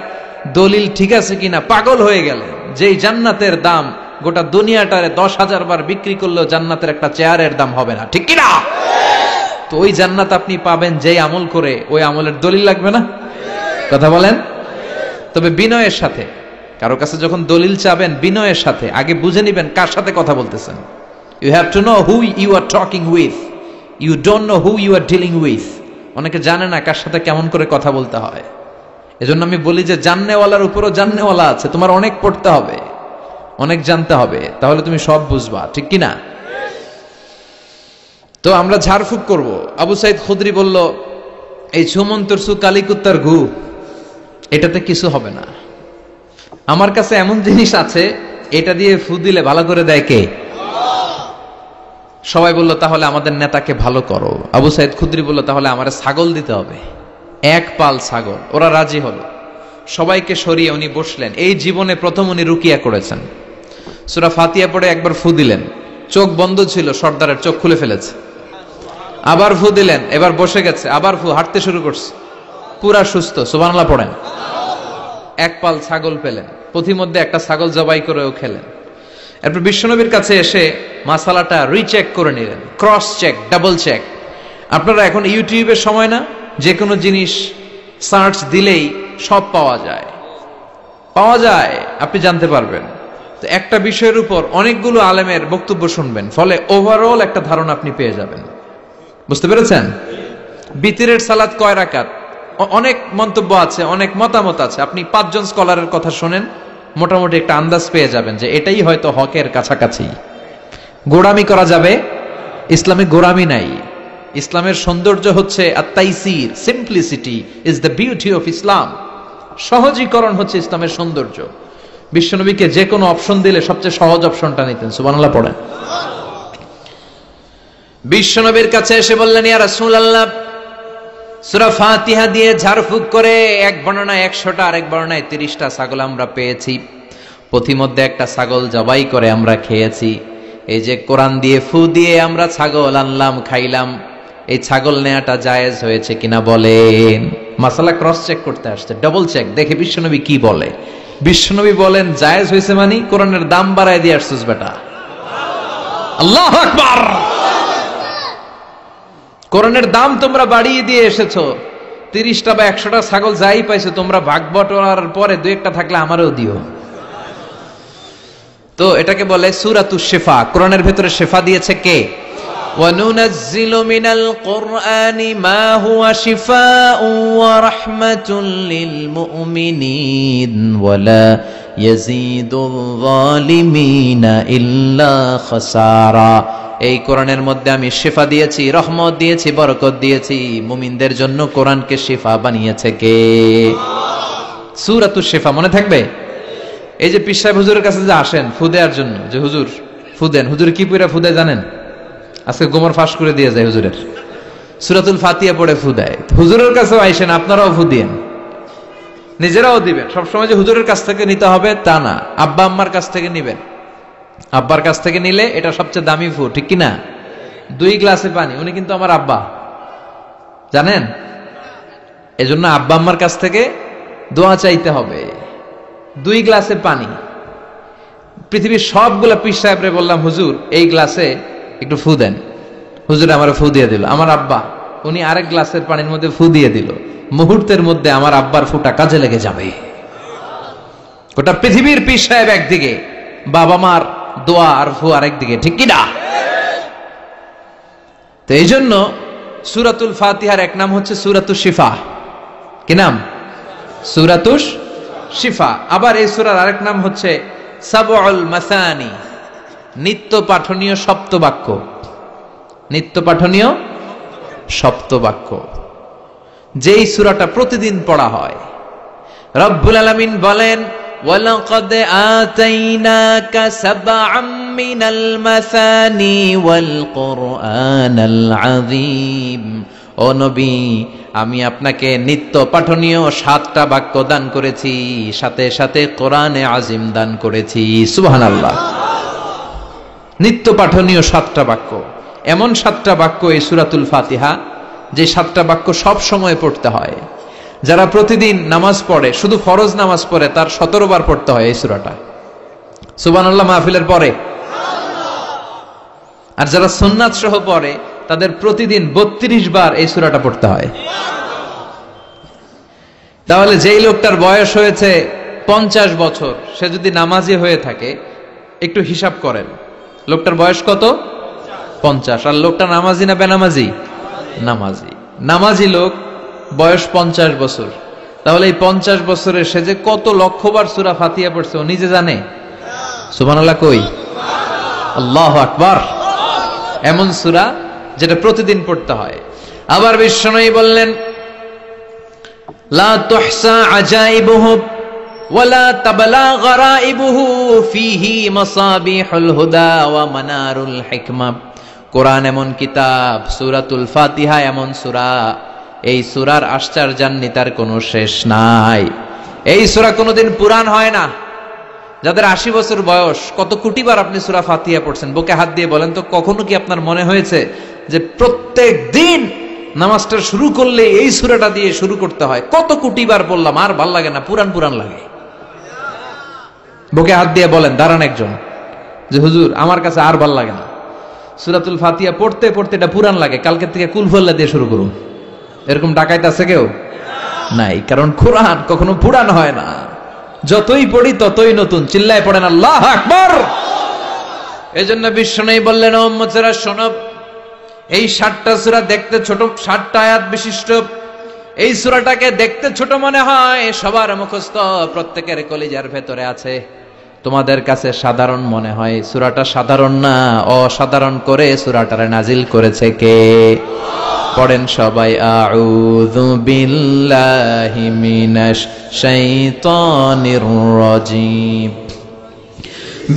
দলিল ঠিক আছে কিনা পাগল হয়ে গেলে, যেই জান্নাতের দাম গোটা দুনিয়াটারে 10,000 বার বিক্রি করলেও জান্নাতের একটা চেয়ারের দাম হবে না, ঠিক কিনা? তো ওই জান্নাত আপনি পাবেন যেই আমল করে, ওই আমলের দলিল লাগবে না? কথা বলেন। তবে বিনয়ের সাথে, কারো কাছে যখন দলিল চাবেন বিনয়ের সাথে আগে বুঝে নিবেন কার সাথে কথা বলতেছেন। You have to know who you are talking with, you don't know who you are dealing with. অনেকে জানে না কার সাথে কেমন করে কথা বলতে হয়। এজন্য আমি বলি যে জাননেওয়ালার উপরও জাননেওয়ালা আছে, তোমার অনেক পড়তে হবে, অনেক জানতে হবে, তাহলে তুমি সব বুঝবা, ঠিক কিনা? তো আমরা ঝাড়ফুঁক করব। আবু সাইদ খুদরি বলল, এই ছুমন্তর সু কালিকুত্তার ঘু, এটাতে কিছু হবে না। আমার কাছে এমন জিনিস আছে, এটা দিয়ে ফু দিলে ভালো করে দেয় কে? সবাই বলল, তাহলে আমাদের নেতাকে ভালো করো। আবু সাইদ খুদরি বলল, তাহলে আমার ছাগল দিতে হবে, 1 পাল ছাগল। ওরা রাজি হলো, সবাইকে সরিয়ে উনি বসলেন। এই জীবনে প্রথম উনি রুকিয়া করেছেন। সূরা ফাতিহা পড়ে একবার ফু দিলেন, চোখ বন্ধ ছিল, সর্দারের চোখ খুলে ফেলেছে। আবার ফু দিলেন, এবার বসে গেছে, আবার ফু, হাঁটতে শুরু করছে, পুরা সুস্থ। সুবহানাল্লাহ পড়েন। 1 পাল ছাগল পেলেন, পথিমধ্যে একটা ছাগল জবাই করেও খেলেন। এরপর বিশ্বনবীর কাছে এসে মাসালাটা রিচেক করে নিলেন, ক্রস চেক, ডাবল চেক। আপনারা এখন ইউটিউবের সময় না, যে কোনো জিনিস সার্চ দিলেই সব পাওয়া যায়, আপনি জানতে পারবেন। তো একটা বিষয়ের উপর অনেকগুলো আলেমের বক্তব্য শুনবেন, ফলে ওভারঅল একটা ধারণা আপনি পেয়ে যাবেন। বুঝতে পেরেছেন? বিতিরের সালাত কয় রাকাত? অনেক মন্তব্য আছে, অনেক মতামত আছে। আপনি 5 জন স্কলারের কথা শোনেন, মোটামুটি একটা আন্দাজ পেয়ে যাবেন যে এটাই হয়তো হকের কাছাকাছি। গোড়ামি করা যাবে? ইসলামে গোড়ামি নাই। ইসলামের সৌন্দর্য হচ্ছে আত-তাইসির, simplicity is the beauty of Islam. সহজীকরণ হচ্ছে ইসলামের সৌন্দর্য। বিশ্বনবীকে যে কোনো অপশন দিলে সবচেয়ে সহজ অপশনটা নিতেন। সুবহানাল্লাহ পড়েন। বিশ্বনবীর কাছে এসে বললেন, ইয়া রাসূলুল্লাহ, সূরা ফাতিহা দিয়ে ঝাড়ফুঁক করে এক বর্ণনায় 100টা, আরেক বর্ণনায় 30টা ছাগল আমরা পেয়েছি। পথিমধ্যে একটা ছাগল জবাই করে আমরা খেয়েছি। এই যে কোরআন দিয়ে ফু দিয়ে আমরা ছাগল আনলাম, খাইলাম, এই ছাগল নেয়াটা জায়েজ হয়েছে কিনা বলেন। মাসালা ক্রস চেক করতে আসছে, ডাবল চেক, দেখে বিশ্বনবী কি বলে। বিশ্বনবী বলেন জায়েজ হয়েছে মানে কোরআনের দাম বাড়ায় দিয়ে আসছিস বেটা। আল্লাহু আকবার। কোরআনের দাম তোমরা বাড়িয়ে দিয়ে এসেছো। 30টা বা 100টা ছাগল যাই পাইছো তোমরা, ভাগ বটোয়ারার পরে 2-1টা থাকলে আমারও দিও। তো এটাকে বলে সূরাতুশ শিফা। কোরআনের ভেতরে শিফা দিয়েছে কে? ওয়ানুনাজ্জিলু মিনাল কুরআনি মা হুয়া শিফাউন ওয়া রাহমাতুল লিল মুমিনিন ওয়া লা ইয়াজিদুল যালিমিনা ইল্লা খাসারা। এই কোরআনের মধ্যে আমি শিফা দিয়েছি, রহমত দিয়েছি, বরকত দিয়েছি। মুমিনদের জন্য কোরআনকে শিফা বানিয়েছে কে? সূরাতুশ শিফা মনে থাকবে? এই যে পীর সাহেব হুজুরের কাছে যে আসেন ফু দেওয়ার জন্য, যে হুজুর ফু দেন, হুজুর কি পড়ে ফু দেয় জানেন? আজকে গোমর ফাঁস করে দিয়ে যায় হুজুরের। সূরাতুল ফাতিহা পড়ে ফু দেয়। হুজুরের কাছেও আইসেন, আপনারাও ফু দিয়েন, নিজেরাও দিবেন। সবসময় যে হুজুরের কাছ থেকে নিতে হবে তা না, আব্বা আম্মার কাছ থেকে নিবেন। আব্বার কাছ থেকে নিলে এটা সবচেয়ে দামি ফু, ঠিক কিনা? 2 গ্লাসে পানি, উনি কিন্তু আমার আব্বা, জানেন? এজন্য আব্বা আম্মার কাছ থেকে দোয়া চাইতে হবে। 2 গ্লাসে পানি। পৃথিবীর সবগুলা পীর সাহেবরে বললাম, হুজুর এই গ্লাসে একটু ফু দেন। হুজুর আমার ফু দিয়ে দিল। আমার আব্বা, উনি আরেক গ্লাসের পানির মধ্যে ফু দিয়ে দিল। মুহূর্তের মধ্যে আমার আব্বার ফুটা কাজে লেগে যাবে। গোটা পৃথিবীর পীর সাহেব একদিকে, বাবা মার দোয়া আর ফু আরেক দিকে, ঠিক কিনা? তো এই জন্য সূরাতুল ফাতিহার এক নাম হচ্ছে সূরাতুশ শিফা। কি নাম? সূরাতুশ শিফা। আবার এই সূরার আরেক নাম হচ্ছে সাবউল মাসানি, নিত্য পাঠনীয় সপ্তবাক্য। নিত্য পাঠনীয় সপ্তবাক্য, যেই সূরাটা প্রতিদিন পড়া হয়। রব্বুল আলামিন বলেন, ওয়ালাকাদ আতাইনাকা সাবআম মিনাল মাসানি ওয়াল কুরআনাল আযীম। ও নবী, আমি আপনাকে নিত্য পাঠনীয় 7টা বাক্য দান করেছি, সাথে সাথে কোরআনে আজিম দান করেছি। সুবহানাল্লাহ। নিত্য পাঠনীয় 7টা বাক্য, এমন 7টা বাক্য এই সূরাতুল ফাতিহা, যে 7টা বাক্য সব সময় পড়তে হয়। যারা প্রতিদিন নামাজ পড়ে, শুধু ফরজ নামাজ পড়ে, তার 17 বার পড়তে হয় এই সূরাটা। সুবহানাল্লাহ মাহফিলের পরে। আর যারা সুন্নাত সহ পড়ে, তাদের প্রতিদিন 32 বার এই সূরাটা পড়তে হয়। তাহলে যেই লোকটার বয়স হয়েছে 50 বছর, সে যদি নামাজি হয়ে থাকে, একটু হিসাব করেন, লোকটার বয়স কত? 50। আর লোকটা নামাজি না বেনামাজি? নামাজি। নামাজি লোক বয়স 50 বছর। তাহলে এই 50 বছরে সে যে কত লক্ষবার সূরা ফাতিহা পড়ছে ও নিজে জানে? সুবহানাল্লাহ কই? আল্লাহু আকবার। এমন সূরা যেটা প্রতিদিন পড়তে হয়। আবার বিশ্বনবী বললেন, লা তুহসা আজাইবুহু ওয়ালা তাবলা গরাইবুহু ফিহি মাসাবিহুল হুদা ওয়া মানারুল হিকমা। কোরআন এমন কিতাব, সূরাতুল ফাতিহা এমন সূরা, এই সূরার আশ্চর্যান্বিতার কোনো শেষ নাই। এই সূরা কোনোদিন পুরান হয় না। যাদের 80 বছর বয়স, কত কোটিবার আপনি সূরা ফাতিহা পড়ছেন? বুকে হাত দিয়ে বলেন তো, কখনো কি আপনার মনে হয়েছে যে প্রত্যেক দিন নামাজটা শুরু করলে এই সূরাটা দিয়ে শুরু করতে হয়? কত কোটিবার বললাম, আর ভাল লাগে না, পুরান পুরান লাগে। বুকে হাত দিয়ে বলেন, দাঁড়ান একজন, যে হুজুর আমার কাছে আর ভাল লাগে না, সূরাতুল ফাতিহা পড়তে পড়তে এটা পুরান লাগে, কালকে থেকে কুলহুয়াল্লাহ দিয়ে শুরু করুন। এরকম ডাকাইতে আছে কেউ? নাই। কারণ কোরআন কখনো পুরান হয় না, যতই পড়ি ততই নতুন। চিল্লায় পড়েন আল্লাহু আকবার। এজন্য বিশ্বনবী বললেন, ও উম্মতেরা শোনো, এই 7টা সূরা দেখতে ছোট, 7টা আয়াত বিশিষ্ট, এই সূরাটাকে দেখতে ছোট মনে হয়, সবার মুখস্থ, প্রত্যেকের কলিজার ভেতরে আছে। তোমাদের কাছে সাধারণ মনে হয়, সূরাটা সাধারণ না, অসাধারণ করে সূরাটারে নাজিল করেছে কে? পড়েন সবাই, আউযু বিল্লাহি মিনাশ শাইতানির রাজীম।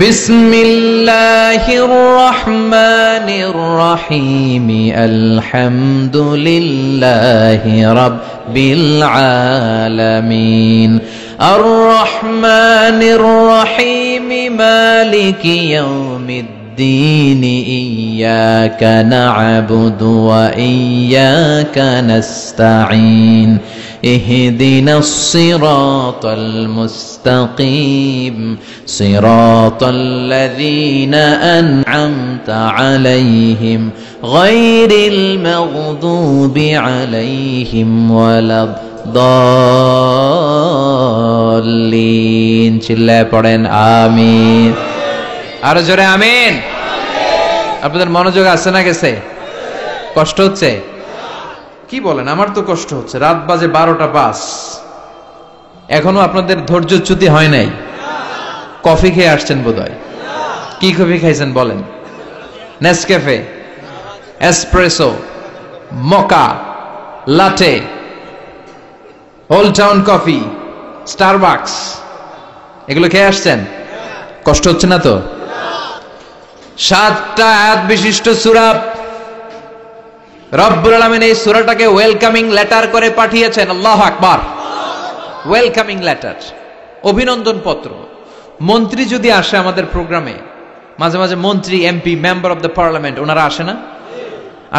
বিসমিল্লাহির রহমানির রহিম। আলহামদুলিল্লাহি রাব্বিল আলামিন। আর রহমানির রহিম। মালিকি ইয়াউমিদ্দিন। ইয়্যাকা না'বুদু ওয়া ইয়্যাকা নাস্তাঈন। اهدنا الصراط المستقيم صراط الذين أنعمت عليهم غير المغضوب عليهم ولا الضالين চিল্লায় পড়েন আমিন। আরো জোরে আমিন। আপনাদের মনোযোগ আছে না গেছে? কষ্ট হচ্ছে? কি বলেন? আমার তো কষ্ট হচ্ছে। রাত বাজে 12টা 5, এখনো আপনাদের ধৈর্যচ্যুতি হয় নাই? কফি খেয়ে আসছেন বোধহয়। কি কফি খাইছেন বলেন? Nescafe, espresso, মকা, লাটে, old town coffee, Starbucks, এগুলো খেয়ে আসছেন? কষ্ট হচ্ছে না তো? 7টা আয়াত বিশিষ্ট সূরা। রব্বুল আলামিন এই সূরাটাকে ওয়েলকামিং লেটার করে পাঠিয়েছেন। আল্লাহু আকবার। ওয়েলকামিং লেটার, অভিনন্দন পত্র। মন্ত্রী যদি আসে আমাদের প্রোগ্রামে, মাঝে মাঝে মন্ত্রী, MP, member of the parliament, ওনারা আসে না?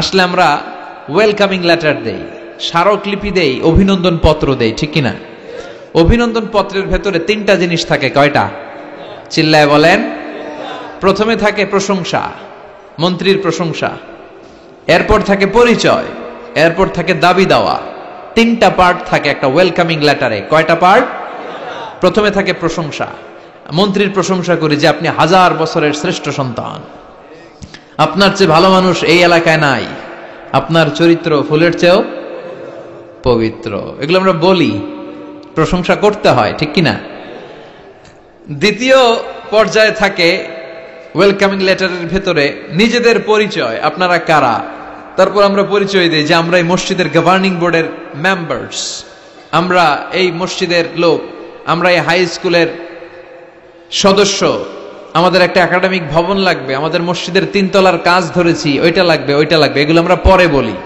আসলে আমরা ওয়েলকামিং লেটার দেই, স্মারকলিপি দেই, অভিনন্দন পত্র দেই, ঠিক কিনা? অভিনন্দন পত্রের ভেতরে 3টা জিনিস থাকে। কয়টা? চিল্লায় বলেন। প্রথমে থাকে প্রশংসা, মন্ত্রীর প্রশংসা। এরপর থাকে পরিচয়, এরপর থাকে দাবি দেওয়া। 3টা পার্ট থাকে একটা ওয়েলকামিং লেটারে। কয়টা পার্ট? প্রথমে থাকে প্রশংসা। মন্ত্রীর প্রশংসা করি যে আপনি 1000 বছরের শ্রেষ্ঠ সন্তান, আপনার চেয়ে ভালো মানুষ এই এলাকায় নাই, আপনার চরিত্র ফুলের চেয়েও পবিত্র। এগুলো আমরা বলি, প্রশংসা করতে হয়, ঠিক কিনা? দ্বিতীয় পর্যায়ে থাকে ওয়েলকামিং লেটারের ভেতরে নিজেদের পরিচয়, আপনারা কারা। তারপর আমরা পরিচয় দিই যে আমরা এই মসজিদের গভর্নিং বোর্ডের মেম্বার্স, আমরা এই মসজিদের লোক, আমরা এই হাই স্কুলের সদস্য, আমাদের একটা একাডেমিক ভবন লাগবে, আমাদের মসজিদের 3 তলার কাজ ধরেছি, ওইটা লাগবে, ওইটা লাগবে। এগুলো আমরা পরে বলি,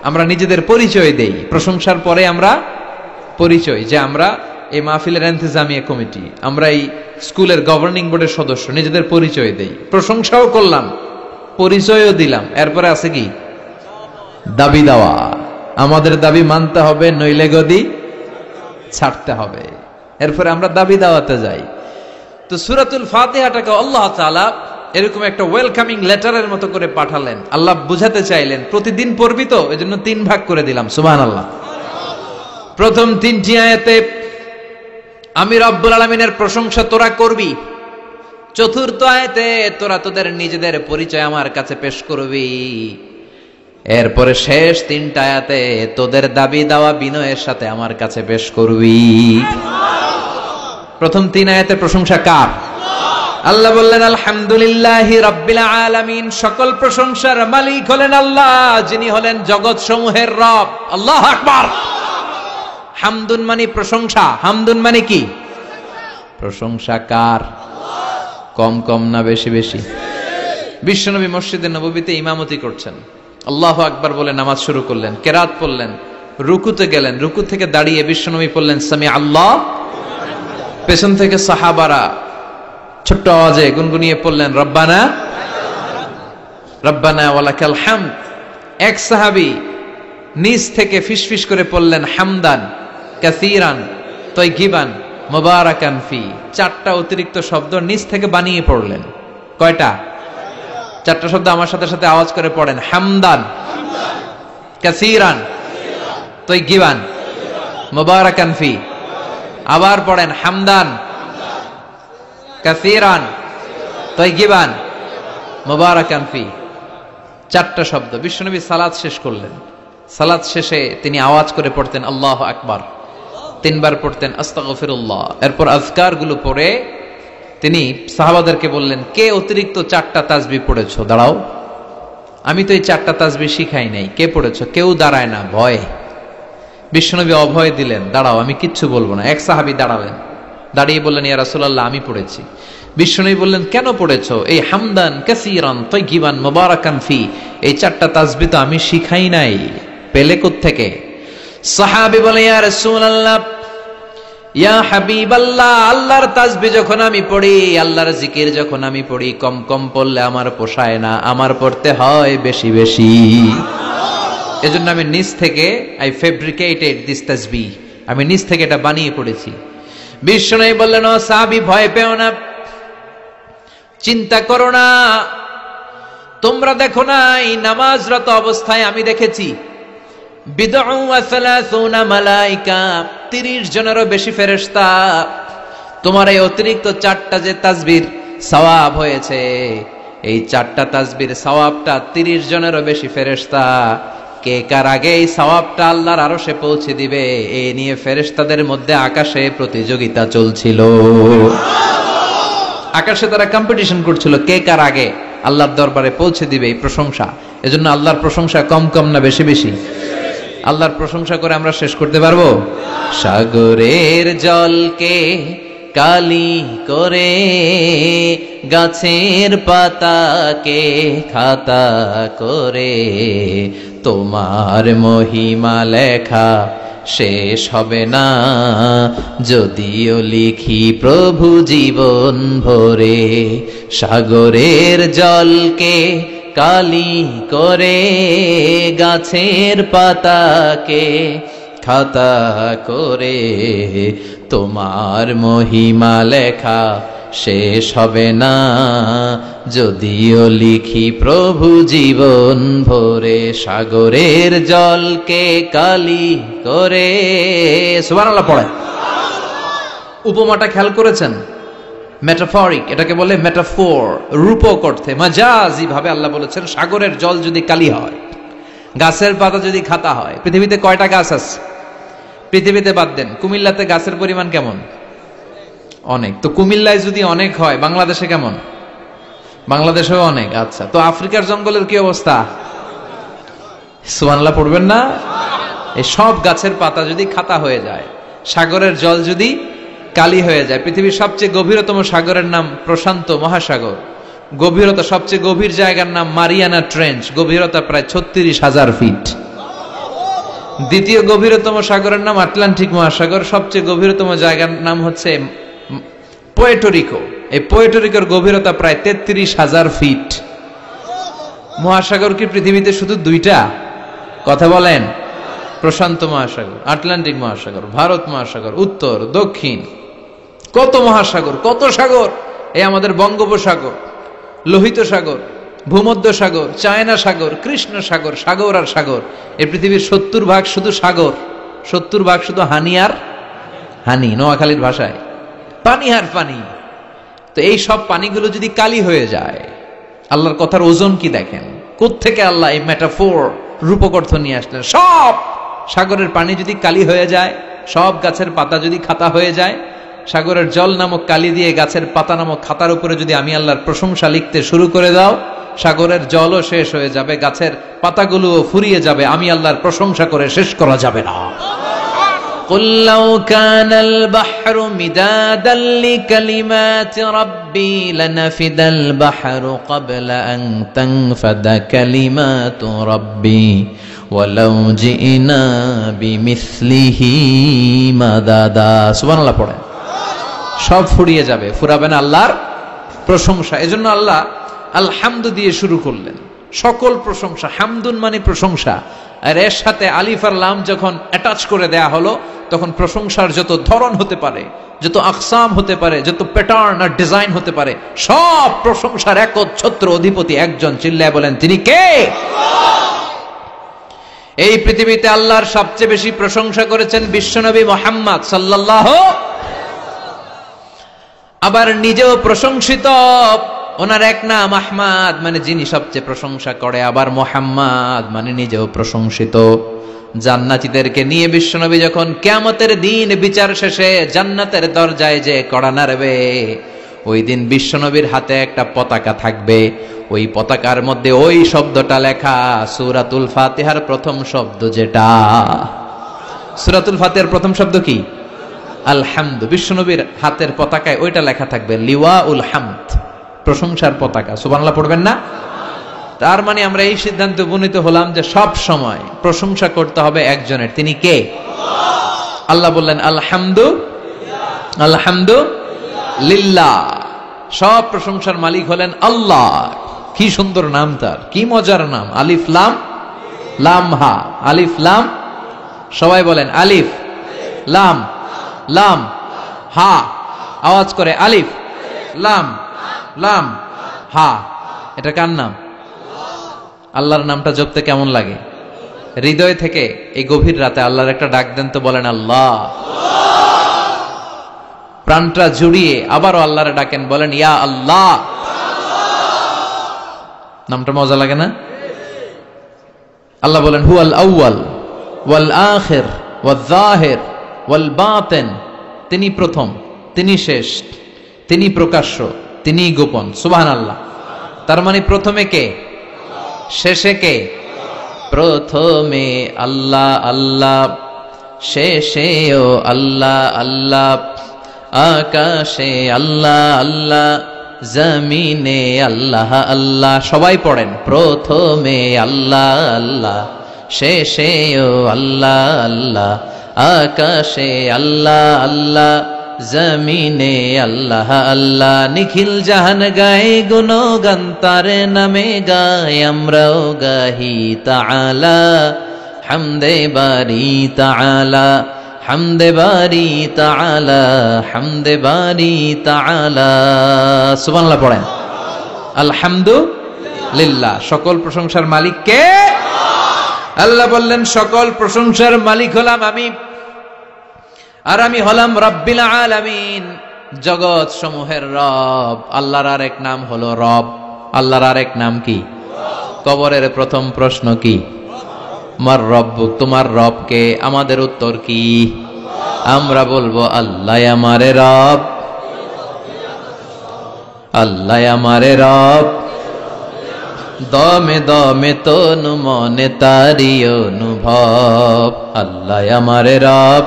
আমরা নিজেদের পরিচয় দেই। প্রশংসার পরে আমরা পরিচয়, যে আমরা এই মাহফিলের ইন্তেজামিয়া কমিটি, আমরা এই স্কুলের গভর্নিং বোর্ডের সদস্য, নিজেদের পরিচয় দেই। প্রশংসাও করলাম, পরিচয়ও দিলাম। এরপরে আছে কি? দাবি দেওয়া। আমাদের দাবি মানতে হবে, নইলে গদি ছাড়তে হবে। এরপরে আমরা দাবি দেওয়াতে যাই। তো সূরাতুল ফাতিহাটাকে আল্লাহ তাআলা এরকম একটা ওয়েলকামিং লেটারের মতো করে পাঠালেন। আল্লাহ বুঝাতে চাইলেন প্রতিদিন পড়বি তো, এজন্য 3 ভাগ করে দিলাম। সুবহানাল্লাহ। প্রথম 3টি আয়াতে আমি রব্বুল আলামিনের প্রশংসা তোরা করবি। চতুর্থ আয়াতে তোরা তোদের নিজেদের পরিচয় আমার কাছে পেশ করবি। এরপরে শেষ 3টা আয়াতে তোদের দাবি দাওয়া বিনয়ের সাথে আমার কাছে পেশ করবি। প্রথম 3 আয়াতে প্রশংসা কার? আল্লাহ বললেন আলহামদুলিল্লাহি রাব্বিল আলামিন। সকল প্রশংসার মালিক হলেন আল্লাহ, যিনি হলেন জগৎ সমূহের রব। আল্লাহু আকবার। হামদুন মানে প্রশংসা। হামদুন মানে কি? প্রশংসা কার? কম কম না বেশি বেশি? বিশ্বনবী মসজিদে নববীতে ইমামতি করছেন, আল্লাহু আকবার বলে নামাজ শুরু করলেন, কেরাত পড়লেন, রুকুতে গেলেন, রুকু থেকে দাঁড়িয়ে বিশ্বনবী পড়লেন সামি আল্লাহ। পেছন থেকে সাহাবারা ছোট্ট আওয়াজে গুনগুনিয়ে পড়লেন রব্বানা রব্বানা ওয়ালাকাল হামদ। এক সাহাবী নিচ থেকে ফিসফিস করে পড়লেন হামদান কাসীরান তাইয়িবান মুবারাকান ফি। 4টা অতিরিক্ত শব্দ নিচ থেকে বানিয়ে পড়লেন। কয়টা? 4টা শব্দ আমার সাথে সাথে আওয়াজ করে পড়েন। হামদান কাসীরান তাইয়িবান মুবারাকান ফি। আবার পড়েন হামদান কাসীরান তাইয়িবান মুবারাকান ফি। 4টা শব্দ। বিশ্বনবী সালাত শেষ করলেন, সালাত শেষে তিনি আওয়াজ করে পড়তেন আল্লাহু আকবার, 3 বার পড়তেন আস্তাগফিরুল্লাহ। এরপর আজকার গুলো পড়ে তিনি সাহাবাদেরকে বললেন, কে অতিরিক্ত 4টা তাসবিহ পড়েছো? দাঁড়াও, আমি তো এই 4টা তাসবিহ শিখাই নাই, কে পড়েছো? কেউ দাঁড়ায় না, ভয়। বিশ্বনবী অভয় দিলেন, দাঁড়াও, আমি কিচ্ছু বলবো না। এক সাহাবী দাঁড়ালেন, দাঁড়িয়ে বললেন, ইয়া রাসূলুল্লাহ, আমি পড়েছি। বিশ্বনবী বললেন, কেন পড়েছো? এই হামদান কাসীরান তাইয়িবান মুবারাকান ফি, এই 4টা তাসবিহ তো আমি শিখাই নাই, পেলে কোত্থেকে? সাহাবী বলে, ইয়া রাসূলুল্লাহ, ইয়া হাবিবাল্লাহ, আল্লাহর তাসবিহ যখন আমি পড়ি, আল্লাহর জিকির যখন আমি পড়ি, কম কম পড়লে আমার পোষায় না, আমার পড়তে হয় বেশি বেশি। এজন্য আমি নিজ থেকে আই ফেব্রিকেটেড দিস তাসবিহ, আমি নিজ থেকে এটা বানিয়ে পড়েছি। বিশ্বনবী বললেন, ও সাহাবী, ভয় পেও না, চিন্তা করো না, তোমরা দেখো না এই নামাজরত অবস্থায় আমি দেখেছি বিদউ ওয়া 30 মালায়েকা, 30 জনেরও বেশি ফেরেশতা তোমার এই অতিরিক্ত 4টা যে তাসবির সওয়াব হয়েছে, এই 4টা তাসবির সওয়াবটা 30 জনেরও বেশি ফেরেশতা কে কার আগে এই সওয়াবটা আল্লাহর আরশে পৌঁছে দিবে, এই নিয়ে ফেরেশতাদের মধ্যে আকাশে প্রতিযোগিতা চলছিল। আকাশে তারা কম্পিটিশন করছিল, কে কার আগে আল্লাহর দরবারে পৌঁছে দিবে এই প্রশংসা। এজন্য আল্লাহর প্রশংসা কম কম না বেশি বেশি? আল্লাহর প্রশংসা করে আমরা শেষ করতে পারবো? সাগরের জলকে কালি করে, গাছের পাতাকে খাতা করে, তোমার মহিমা লেখা শেষ হবে না, যদিও লিখি প্রভু জীবন ভরে। সাগরের জলকে কালি করে, গাছের পাতাকে খাতা করে, তোমার মহিমা লেখা শেষ হবে না, যদিও লিখি প্রভু জীবন ভরে। সাগরের জলকে কালি করে, সুবহানাল্লাহ পড়ে। উপমাটা খেয়াল করেছেন? মেটাফরিক, এটাকে বলে মেটাফোর, রূপক অর্থে, মাজাজি ভাবে আল্লাহ বলেছেন সাগরের জল যদি কালি হয়, গাছের পাতা যদি খাতা হয়। পৃথিবীতে কয়টা গাছ আছে? পৃথিবীতে বাদ দেন, কুমিল্লাতে গাছের পরিমাণ কেমন? অনেক। তো কুমিল্লায় যদি অনেক হয়, বাংলাদেশে কেমন? বাংলাদেশেও অনেক। আচ্ছা, তো আফ্রিকার জঙ্গলের কি অবস্থা? সুবহানাল্লাহ পড়বেন না? এই সব গাছের পাতা যদি খাতা হয়ে যায়, সাগরের জল যদি কালি হয়ে যায়। পৃথিবীর সবচেয়ে গভীরতম সাগরের নাম প্রশান্ত মহাসাগর, গভীরতা সবচেয়ে গভীর জায়গার নাম মারিয়ানা ট্রেঞ্চ, গভীরতা প্রায় 36,000 ফিট। দ্বিতীয় গভীরতম সাগরের নাম আটলান্টিক মহাসাগর, সবচেয়ে গভীরতম জায়গার নাম হচ্ছে পোয়েটোরিকো, এই পোয়েটোরিকোর গভীরতা প্রায় 33,000 ফিট। মহাসাগর কি পৃথিবীতে শুধু 2টা? কথা বলেন। প্রশান্ত মহাসাগর, আটলান্টিক মহাসাগর, ভারত মহাসাগর, উত্তর দক্ষিণ, কত মহাসাগর, কত সাগর। এই আমাদের বঙ্গোপসাগর, লোহিত সাগর, ভূমধ্য সাগর, চায়না সাগর, কৃষ্ণ সাগর, সাগর আর সাগর। এই পৃথিবীর 70 ভাগ শুধু সাগর, 70 ভাগ শুধু হানি আর হানি, নোয়াখালীর ভাষায় পানি আর পানি। তো এই সব পানিগুলো যদি কালি হয়ে যায়, আল্লাহর কথার ওজন কি দেখেন। কোত্থেকে আল্লাহ এই মেটাফোর, রূপক অর্থ নিয়ে আসলেন। সব সাগরের পানি যদি কালি হয়ে যায়, সব গাছের পাতা যদি খাতা হয়ে যায়, সাগরের জল নামক কালি দিয়ে গাছের পাতা নামক খাতার উপরে যদি আমি আল্লাহর প্রশংসা লিখতে শুরু করে দাও, সাগরের জলও শেষ হয়ে যাবে, গাছের পাতাগুলোও ফুরিয়ে যাবে, আমি আল্লাহর প্রশংসা করে শেষ করা যাবে না। قُلْ لَوْ كَانَ الْبَحْرُ مِدَادًا لِكَلِمَاتِ رَبِّي لَنَفِدَ الْبَحْرُ قَبْلَ أَن تَنفَدَ كَلِمَاتُ رَبِّي وَلَوْ جِئْنَا بِمِثْلِهِ مَدَدًا। সুবহানাল্লাহ পড়েন। সব ফুরিয়ে যাবে, ফুরাবে না আল্লাহর প্রশংসা। এজন্য আল্লাহ আলহামদু দিয়ে শুরু করলেন। সকল প্রশংসা, হামদুন মানে প্রশংসা, আর এর সাথে আলিফ আর লাম যখন অ্যাটাচ করে দেয়া হলো, তখন প্রশংসার যত ধরন হতে পারে, যত আকসাম হতে পারে, যত প্যাটার্ন আর ডিজাইন হতে পারে, সব প্রশংসার একচ্ছত্র অধিপতি একজন। চিল্লায় বলেন, তিনি কে? এই পৃথিবীতে আল্লাহর সবচেয়ে বেশি প্রশংসা করেছেন বিশ্বনবী মুহাম্মদ সাল্লাল্লাহু, আবার নিজেও প্রশংসিত। ওনার এক নাম আহমাদ, মানে যিনি সবচেয়ে প্রশংসা করে, আবার মুহাম্মদ মানে নিজেও প্রশংসিত। জান্নাতীদেরকে নিয়ে বিশ্বনবী যখন কিয়ামতের দিন বিচার শেষে জান্নাতের দরজায় যে কড়া নাড়বে, ওই দিন বিশ্বনবীর হাতে একটা পতাকা থাকবে। ওই পতাকার মধ্যে ওই শব্দটা লেখা, সূরাতুল ফাতিহার প্রথম শব্দ যেটা। সূরাতুল ফাতিহার প্রথম শব্দ কি? আলহামদু। বিশ্বনবীর হাতের পতাকায় ওইটা লেখা থাকবে, লিওয়াউল হামদ, প্রশংসার পতাকা। সুবহানাল্লাহ পড়বেন না? তার মানে আমরা এই সিদ্ধান্তে উপনীত হলাম যে সব সময় প্রশংসা করতে হবে একজনের। তিনি কে? আল্লাহ বললেন আলহামদু আলহামদু লিল্লাহ, সব প্রশংসার মালিক হলেন আল্লাহ। কি সুন্দর নাম তার, কি মজার নাম। আলিফ লাম লাম হা, আলিফ লাম, সবাই বলেন আলিফ লাম লাম হা, আওয়াজ করে আলিফ লাম লাম হা। এটা কার নাম? আল্লাহর নামটা জপতে কেমন লাগে? হৃদয় থেকে এই গভীর রাতে আল্লাহর একটা ডাক দেন তো, বলেন আল্লাহ। প্রাণটা জুড়িয়ে আবারও আল্লাহরে ডাকেন, বলেন ইয়া আল্লাহ। নামটা মজা লাগে না? আল্লাহ বলেন হুয়াল আউয়াল ওয়াল আখির ওয়াল যাহির ওয়াল বাতিন, তিনি প্রথম, তিনি শেষ, তিনি প্রকাশ্য, তিনি গোপন। সুবহানাল্লাহ। তার মানে প্রথমে কে, শেষে কে? প্রথমে আল্লাহ আল্লাহ, শেষেও আল্লাহ আল্লাহ, আকাশে আল্লাহ আল্লাহ, জমিনে আল্লাহ আল্লাহ। সবাই পড়েন, প্রথমে আল্লাহ আল্লাহ, শেষেও আল্লাহ আল্লাহ, আকাশে আল্লাহ আল্লাহ, জমিনে আল্লাহ আল্লাহ। নিখিল জাহান গায়ে গুণগান তার নামে গায়, আমরাও গাহি তাআলা হামদে বারি তাআলা, হামদে বারি তাআলা, হামদে বারি তাআলা। সুবহানাল্লাহ পড়েন। আলহামদুলিল্লাহ, সকল প্রশংসার মালিক কে? আল্লাহ বললেন সকল প্রশংসার মালিক হলাম আমি, আর আমি হলাম রব্বিল আলামিন, জগৎ সমূহের রব। আল্লাহর আরেক নাম হলো রব। আল্লাহর আরেক নাম কি? কবরের প্রথম প্রশ্ন কি? মার রব্বুক, তোমার রব কে? আমাদের উত্তর কি? আমরা বলবো আল্লাহ আমারে রব, আল্লাহ আমারে রব, দমে দমে তনু মনে তারি অনুভব। আল্লাহ আমারে রব,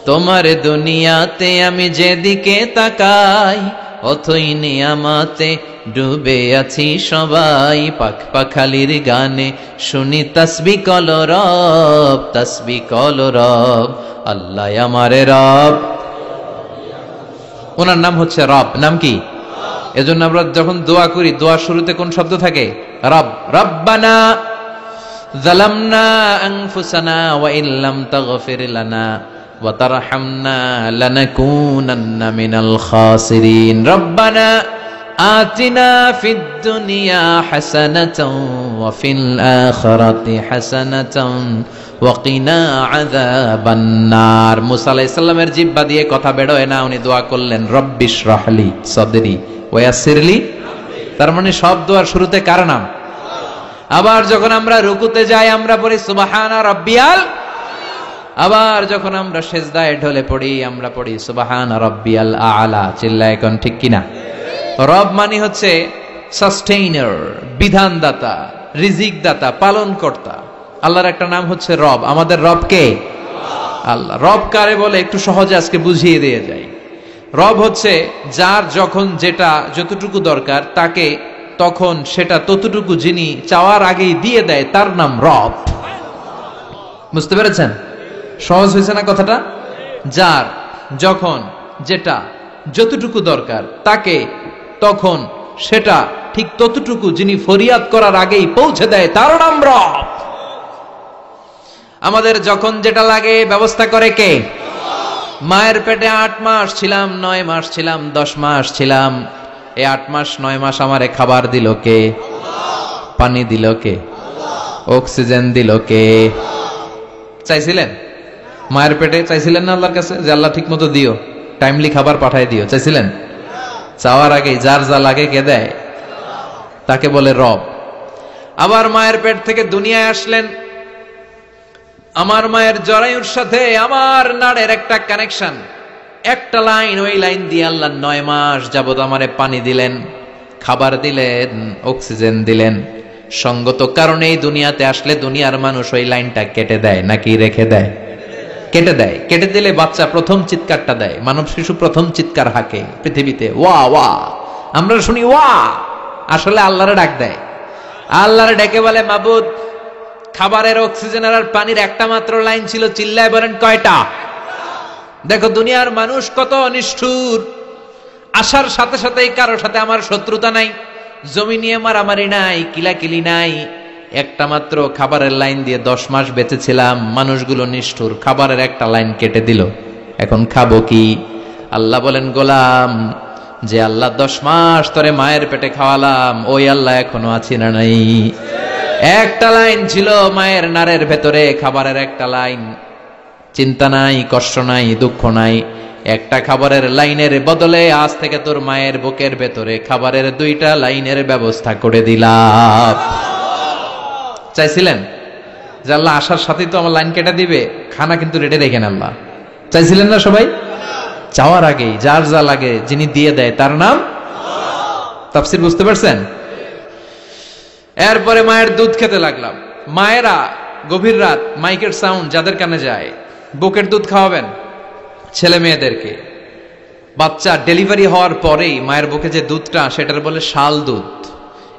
তোমার দুনিয়াতে আমি যেদিকে তাকাই, অথই নিয়ামতে ডুবে আছি সবাই। পাখ পাখালির গানে শুনি তাসবিহ কলরব, তাসবিহ কলরব। আল্লাহ আমারে রব, ওনার নাম হচ্ছে রব। নাম কি? এজন্য আমরা যখন দোয়া করি, দোয়ার শুরুতে কোন শব্দ থাকে? রব। রব্বানা যালামনা আনফুসানা ওয়া ইল্লাম তাগফির লানা ওয়া তারহামনা লানাকুনান্না মিনাল খাসিরিন। রব্বানা আতিনা ফিদ দুনিয়া হাসানাতাও ওয়া ফিল আখিরাতি হাসানাতাও ওয়া কিনা আযাবান নার। মুসা আলাইহিস সালামের জিহ্বা দিয়ে কথা বেরোয় না, উনি দোয়া করলেন রব্বিশরাহলি সাদরি ওয়া ইয়াসসিরলি। তার মানে সব দোয়ার শুরুতে কার নাম? আবার যখন আমরা রুকুতে যাই আমরা পড়ি সুবহানা রাব্বিয়াল, আবার যখন আমরা সিজদায় ঢলে পড়ি আমরা পড়ি সুবহানা রাব্বিয়াল আ'লা। চিল্লায় কোন ঠিক কিনা? রব মানে হচ্ছে সাস্টেইনার, বিধানদাতা, রিজিক দাতা, পালন কর্তা। আল্লাহর একটা নাম হচ্ছে রব। আমাদের রব কে? আল্লাহ। রব কারে বলে একটু সহজে আজকে বুঝিয়ে দিয়ে যাই। রব হচ্ছে যার যখন যেটা যতটুকু দরকার তাকে তখন সেটা ততটুকু যিনি চাওয়ার আগেই দিয়ে দেয়, তার নাম রব। বুঝতে পেরেছেন? সহজ হয়েছে না কথাটা? যার যখন যেটা যতটুকু দরকার তাকে তখন সেটা ঠিক ততটুকু যিনি ফরিয়াদ করার আগেই পৌঁছে দেয়, তার নাম রব। আমাদের যখন যেটা লাগে ব্যবস্থা করে কে? মায়ের পেটে 8 মাস ছিলাম, 9 মাস ছিলাম, 10 মাস ছিলাম। এই 8 মাস 9 মাস আমারে খাবার দিল কে? পানি দিল কে? অক্সিজেন দিল কে? চাইছিলেন? মায়ের পেটে চাইছিলেন না আল্লাহর কাছে যে আল্লাহ ঠিক মতো দিও, টাইমলি খাবার পাঠায় দিও? চাইছিলেন? চাওয়ার আগে যার যা লাগে কে দেয়? তাকে বলে রব। আবার মায়ের পেট থেকে দুনিয়ায় আসলেন, আমার মায়ের জরায়ুর সাথে আমার নাড়ের একটা কানেকশন, একটা লাইন, ওই লাইন দিয়ে আল্লাহ 9 মাস যাবত আমারে পানি দিলেন, খাবার দিলেন, অক্সিজেন দিলেন। সঙ্গত কারণেই দুনিয়াতে আসলে দুনিয়ার মানুষ ওই লাইনটা কেটে দেয় নাকি রেখে দেয়? কেটে দেয়। কেটে দিলে বাচ্চা প্রথম চিৎকারটা দেয়, মানব শিশু প্রথম চিৎকার হাঁকে পৃথিবীতে, ওয়া ওয়া। আমরা শুনি ওয়া, আসলে আল্লাহরে ডাক দেয়। আল্লাহরে ডেকে বলে, মাবুদ, খাবারের, অক্সিজেনের আর পানির একটা মাত্র লাইন ছিল, চিল্লায় বলেন কয়টা? দেখো দুনিয়ার মানুষ কত নিষ্ঠুর। আসার সাথে সাথেই কারোর সাথে আমার শত্রুতা নাই, জমি নিয়ে মারামারি নাই, কিলাকিলি নাই, একটা মাত্র খাবারের লাইন দিয়ে 10 মাস বেঁচেছিলাম। মানুষগুলো নিষ্ঠুর, খাবারের একটা লাইন কেটে দিল, এখন খাবো কি? আল্লাহ বলেন, গোলাম, যে আল্লাহ 10 মাস ধরে মায়ের পেটে খাওয়ালাম, ওই আল্লাহ এখনো আছি না নাই? একটা লাইন ছিল মায়ের নাড়ের ভেতরে, খাবারের একটা লাইন, চিন্তা নাই, কষ্ট নাই, দুঃখ নাই। একটা খাবারের লাইনের বদলে আজ থেকে তোর মায়ের বুকের ভেতরে খাবারের 2টা লাইনের ব্যবস্থা করে দিলাম। চাইছিলেন যে আল্লাহ আসার সাথেই তো আমার লাইন কেটে দিবে, খানা কিন্তু রেডি রেখেন আল্লাহ? চাইছিলেন না সবাই? চাওয়ার আগেই যার যা লাগে যিনি দিয়ে দেয় তার নাম তাফসীর। বুঝতে পারছেন? এরপরে মায়ের দুধ খেতে লাগলাম। মায়েরা গভীর রাত মাইকের সাউন্ড যাদের কানে যায়, বুকের দুধ খাওয়াবেন ছেলে মেয়েদেরকে। বাচ্চা ডেলিভারি হওয়ার পরেই মায়ের বুকে যে দুধটা, সেটার বলে শাল দুধ।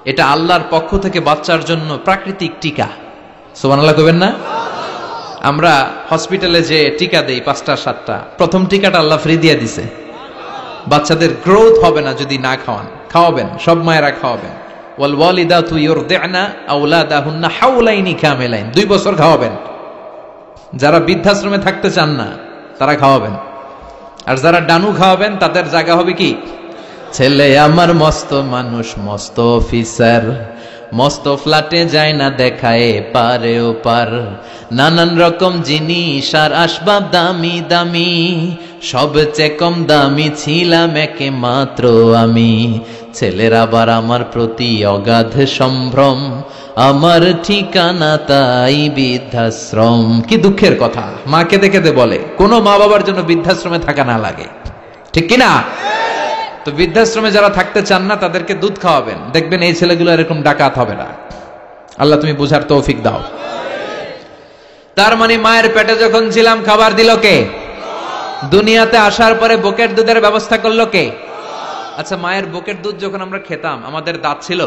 এটা আল্লাহর পক্ষ থেকে বাচ্চার জন্য প্রাকৃতিক টিকা। সুবহানাল্লাহ কইবেন না? আমরা হসপিটালে যে টিকা দেই 5টা 7টা, প্রথম টিকাটা আল্লাহ ফ্রি দিয়ে দিছে। বাচ্চাদের গ্রোথ হবে না যদি না খাওয়ান। খাওয়াবেন, সব মায়েরা খাওয়াবেন। ওয়াল ওয়ালিদাতু ইউরদি'না আওলাদাহুন্না হাওলাইনি কামিলাইন, 2 বছর খাওয়াবেন। যারা বৃদ্ধাশ্রমে থাকতে চান না তারা খাওয়াবেন, আর যারা ডানু খাওয়াবেন তাদের জায়গা হবে কি? ছেলে আমার মস্ত মানুষ, মস্ত অফিসার, মস্ত ফ্ল্যাটে যায় না দেখায় পারে ও পার, নানান রকম জিনিস আর আসবাব দামি দামি, সবচেয়ে কম দামি ছিলাম একে মাত্র আমি। ছেলের আবার আমার প্রতি অগাধ সম্ভ্রম, আমার ঠিকানা তাই বৃদ্ধাশ্রম। কি দুঃখের কথা, মা কেঁদে কেঁদে বলে কোনো মা বাবার জন্য বৃদ্ধাশ্রমে থাকা না লাগে, ঠিক কিনা? তো বৃদ্ধাশ্রমে যারা থাকতে চান না তাদেরকে দুধ খাওয়াবেন, দেখবেন এই ছেলেগুলো এরকম ডাকাত হবে না। আল্লাহ তুমি বুঝার তৌফিক দাও। তার মানে মায়ের পেটে যখন ছিলাম খাবার দিল কে? দুনিয়াতে আসার পরে বুকের দুধের ব্যবস্থা করলো কে? আচ্ছা, মায়ের বুকের দুধ যখন আমরা খেতাম আমাদের দাঁত ছিল?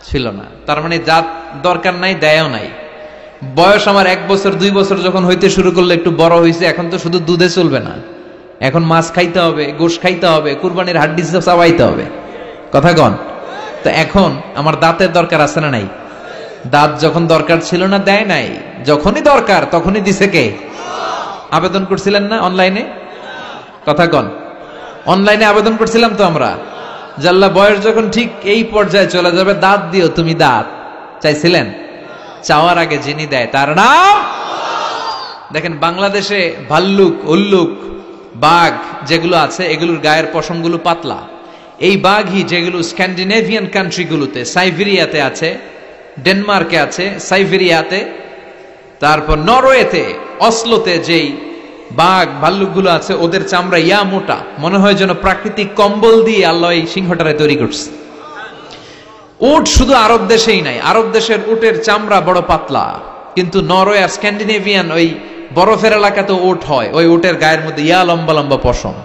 ছিল না। তার মানে দাঁত দরকার নাই, দেয়ও নাই। বয়স আমার 1 বছর 2 বছর যখন হইতে শুরু করলো, একটু বড় হয়েছে, এখন তো শুধু দুধে চলবে না, এখন মাছ খাইতে হবে, গোশ খাইতে হবে, কুরবানির হাড্ডি চাবাইতে হবে। কথা কন? তো এখন আমার দাঁতের দরকার আছে না নাই? দাঁত যখন দরকার ছিল না দেয় নাই, যখনই দরকার তখনই দিছে কে? আবেদন করছিলেন না অনলাইনে? কথা কন? অনলাইনে আবেদন করছিলাম তো আমরা, জাল্লা বয়স যখন ঠিক এই পর্যায়ে চলে যাবে দাঁত দিও তুমি, দাঁত চাইছিলেন? চাওয়ার আগে যিনি দেয় তার নাম। দেখেন বাংলাদেশে ভাল্লুক, উল্লুক, বাঘ যেগুলো আছে এগুলোর গায়ের পশমগুলো পাতলা। এই বাঘই যেগুলো স্ক্যান্ডিনেভিয়ান কান্ট্রিগুলোতে, সাইবেরিয়াতে আছে, ডেনমার্কে আছে, সাইবেরিয়াতে, তারপর নরওয়েতে, অসলোতে যেই বাঘ ভাল্লুকগুলো আছে ওদের চামড়া ইয়া মোটা, মনে হয় যেন প্রাকৃতিক কম্বল দিয়ে আল্লাহ এই সিংহটারে তৈরি করছে। উট শুধু আরব দেশেই নাই, আরব দেশের উটের চামড়া বড় পাতলা, কিন্তু নরওয়ে আর স্ক্যান্ডিনেভিয়ান ওই বরফের এলাকাতে উট হয়, ওই উটের গায়ের মধ্যে ইয়া লম্বা লম্বা পশম।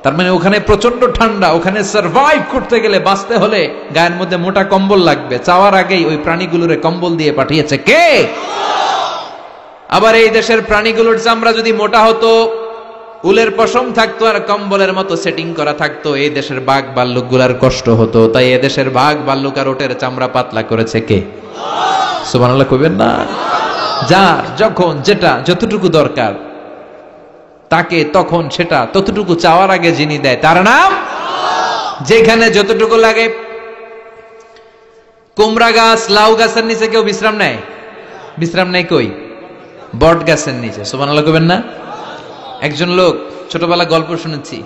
তার মানে ওখানে প্রচন্ড ঠান্ডা, ওখানে সার্ভাইভ করতে গেলে, বাঁচতে হলে গায়ের মধ্যে মোটা কম্বল লাগবে। চাওয়ার আগেই ওই প্রাণীগুলোরে কম্বল দিয়ে পাঠিয়েছে কে? আবার এই দেশের প্রাণীগুলোর চামড়া যদি মোটা হতো, উলের পশম থাকতো আর কম্বলের মতো সেটিং করা থাকতো, এই দেশের বাঘ ভাল্লুক গুলার কষ্ট হতো। তাই এদেশের বাঘ ভাল্লুক আর ওটের চামড়া পাতলা করেছে কে? সুবহানাল্লাহ কইবেন না? যার যখন যেটা যতটুকু দরকার তাকে তখন সেটা ততটুকু চাওয়ার আগে যিনি দেয় তার নাম। যেখানে যতটুকু লাগে, কুমড়া গাছ, লাউ গাছের নিচে কেউ বিশ্রাম নেয়? বিশ্রাম নেই কই? বট গাছের নিচে। সুবহানাল্লাহ কইবেন না? একজন লোক, ছোটবেলা গল্প শুনেছি,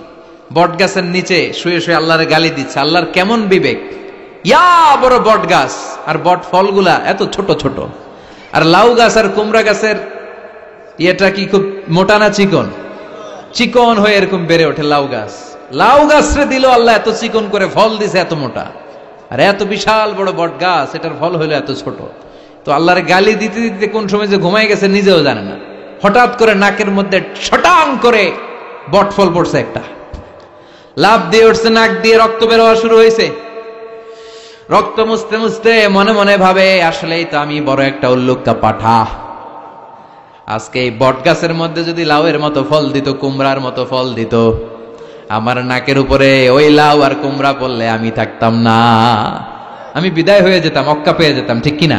বট গাছের নিচে শুয়ে শুয়ে আল্লাহর গালি দিচ্ছে। আল্লাহর কেমন বিবেক, ইয়া বড় বট গাছ আর বট ফলগুলা এত ছোট ছোট, আর লাউ গাছ আর কুমড়া গাছের ইয়েটা কি খুব মোটা না চিকন? চিকন হয়ে এরকম বেড়ে ওঠে লাউ গাছ। লাউ গাছরে দিল আল্লাহ এত চিকন করে, ফল দিছে এত মোটা। আর এত বিশাল বড় বট গাছ, এটার ফল হইলো এত ছোট। তো আল্লাহর গালি দিতে দিতে কোন সময় যে ঘুমাই গেছে নিজেও জানে না। হঠাৎ করে নাকের মধ্যে ছটাং করে বট ফল পড়ছে একটা, লাভ দিয়ে উঠছে, নাক দিয়ে রক্ত বের হওয়া শুরু হয়েছে। রক্ত মুছতে মুছতে মনে মনে ভাবে, আসলেই তো আমি বড় একটা উল্লুক্কা পাঠা। আজকে এই বট গাছের মধ্যে যদি লাউয়ের মতো ফল দিত, কুমড়ার মতো ফল দিত, আমার নাকের উপরে ওই লাউ আর কুমড়া পড়লে আমি থাকতাম না, আমি বিদায় হয়ে যেতাম, অক্কা পেয়ে যেতাম, ঠিক কিনা?